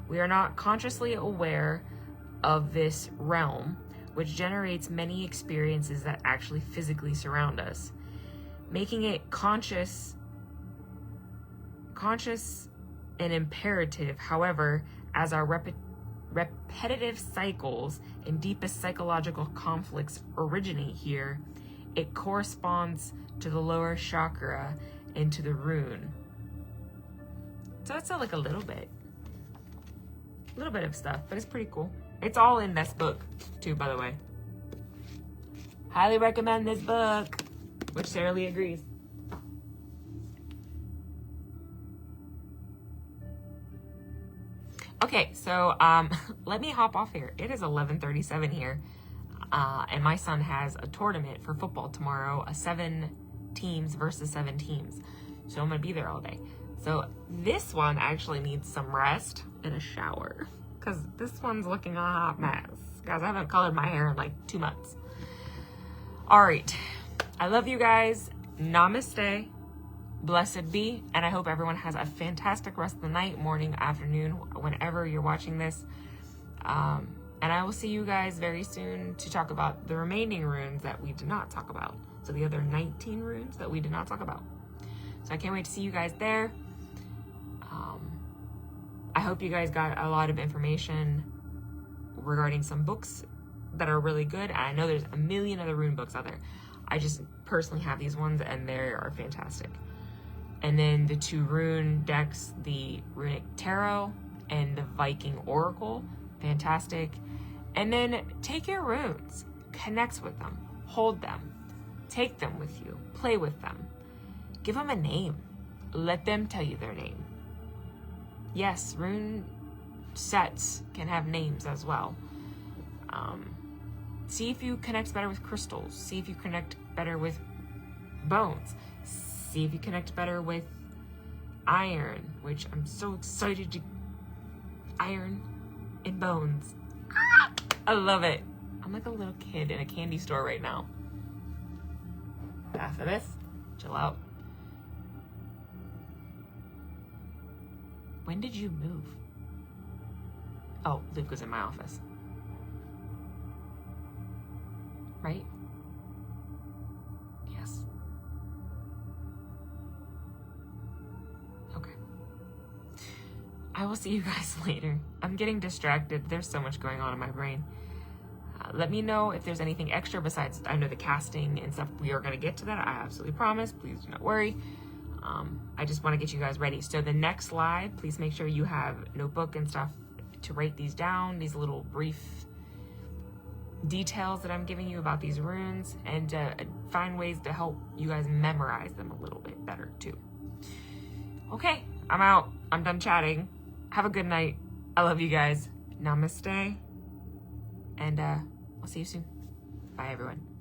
We are not consciously aware of this realm, which generates many experiences that actually physically surround us, making it conscious and imperative. However, as our repetitive cycles and deepest psychological conflicts originate here, it corresponds to the lower chakra and to the rune. So that's like a little bit of stuff, but it's pretty cool. It's all in this book too, by the way. Highly recommend this book, which Sarah Lee agrees. Okay, so let me hop off here. It is 11:37 here, and my son has a tournament for football tomorrow, 7 teams versus 7 teams. So I'm gonna be there all day. So this one actually needs some rest and a shower, because this one's looking a hot mess. Guys, I haven't colored my hair in like 2 months. All right, I love you guys. Namaste. Blessed be, and I hope everyone has a fantastic rest of the night, morning, afternoon, whenever you're watching this. And I will see you guys very soon to talk about the remaining runes that we did not talk about. So the other 19 runes that we did not talk about. So I can't wait to see you guys there. I hope you guys got a lot of information regarding some books that are really good. And I know there's a million other rune books out there. I just personally have these ones, and they are fantastic. And then the 2 rune decks, the Runic Tarot and the Viking Oracle, fantastic. And then take your runes, connect with them, hold them, take them with you, play with them, give them a name, let them tell you their name. Yes, rune sets can have names as well. See if you connect better with crystals, see if you connect better with bones. See if you connect better with iron, which I'm so excited to iron and bones. I love it. I'm like a little kid in a candy store right now. After this, chill out. When did you move? Oh, Luke was in my office. Right? Yes. Okay. I will see you guys later. I'm getting distracted. There's so much going on in my brain. Let me know if there's anything extra besides, I know the casting and stuff. We are going to get to that. I absolutely promise. Please do not worry. I just want to get you guys ready. So the next live, please make sure you have notebook and stuff to write these down, these little brief details that I'm giving you about these runes, and find ways to help you guys memorize them a little bit better too. Okay, I'm out. I'm done chatting. Have a good night. I love you guys. Namaste. And I'll see you soon. Bye, everyone.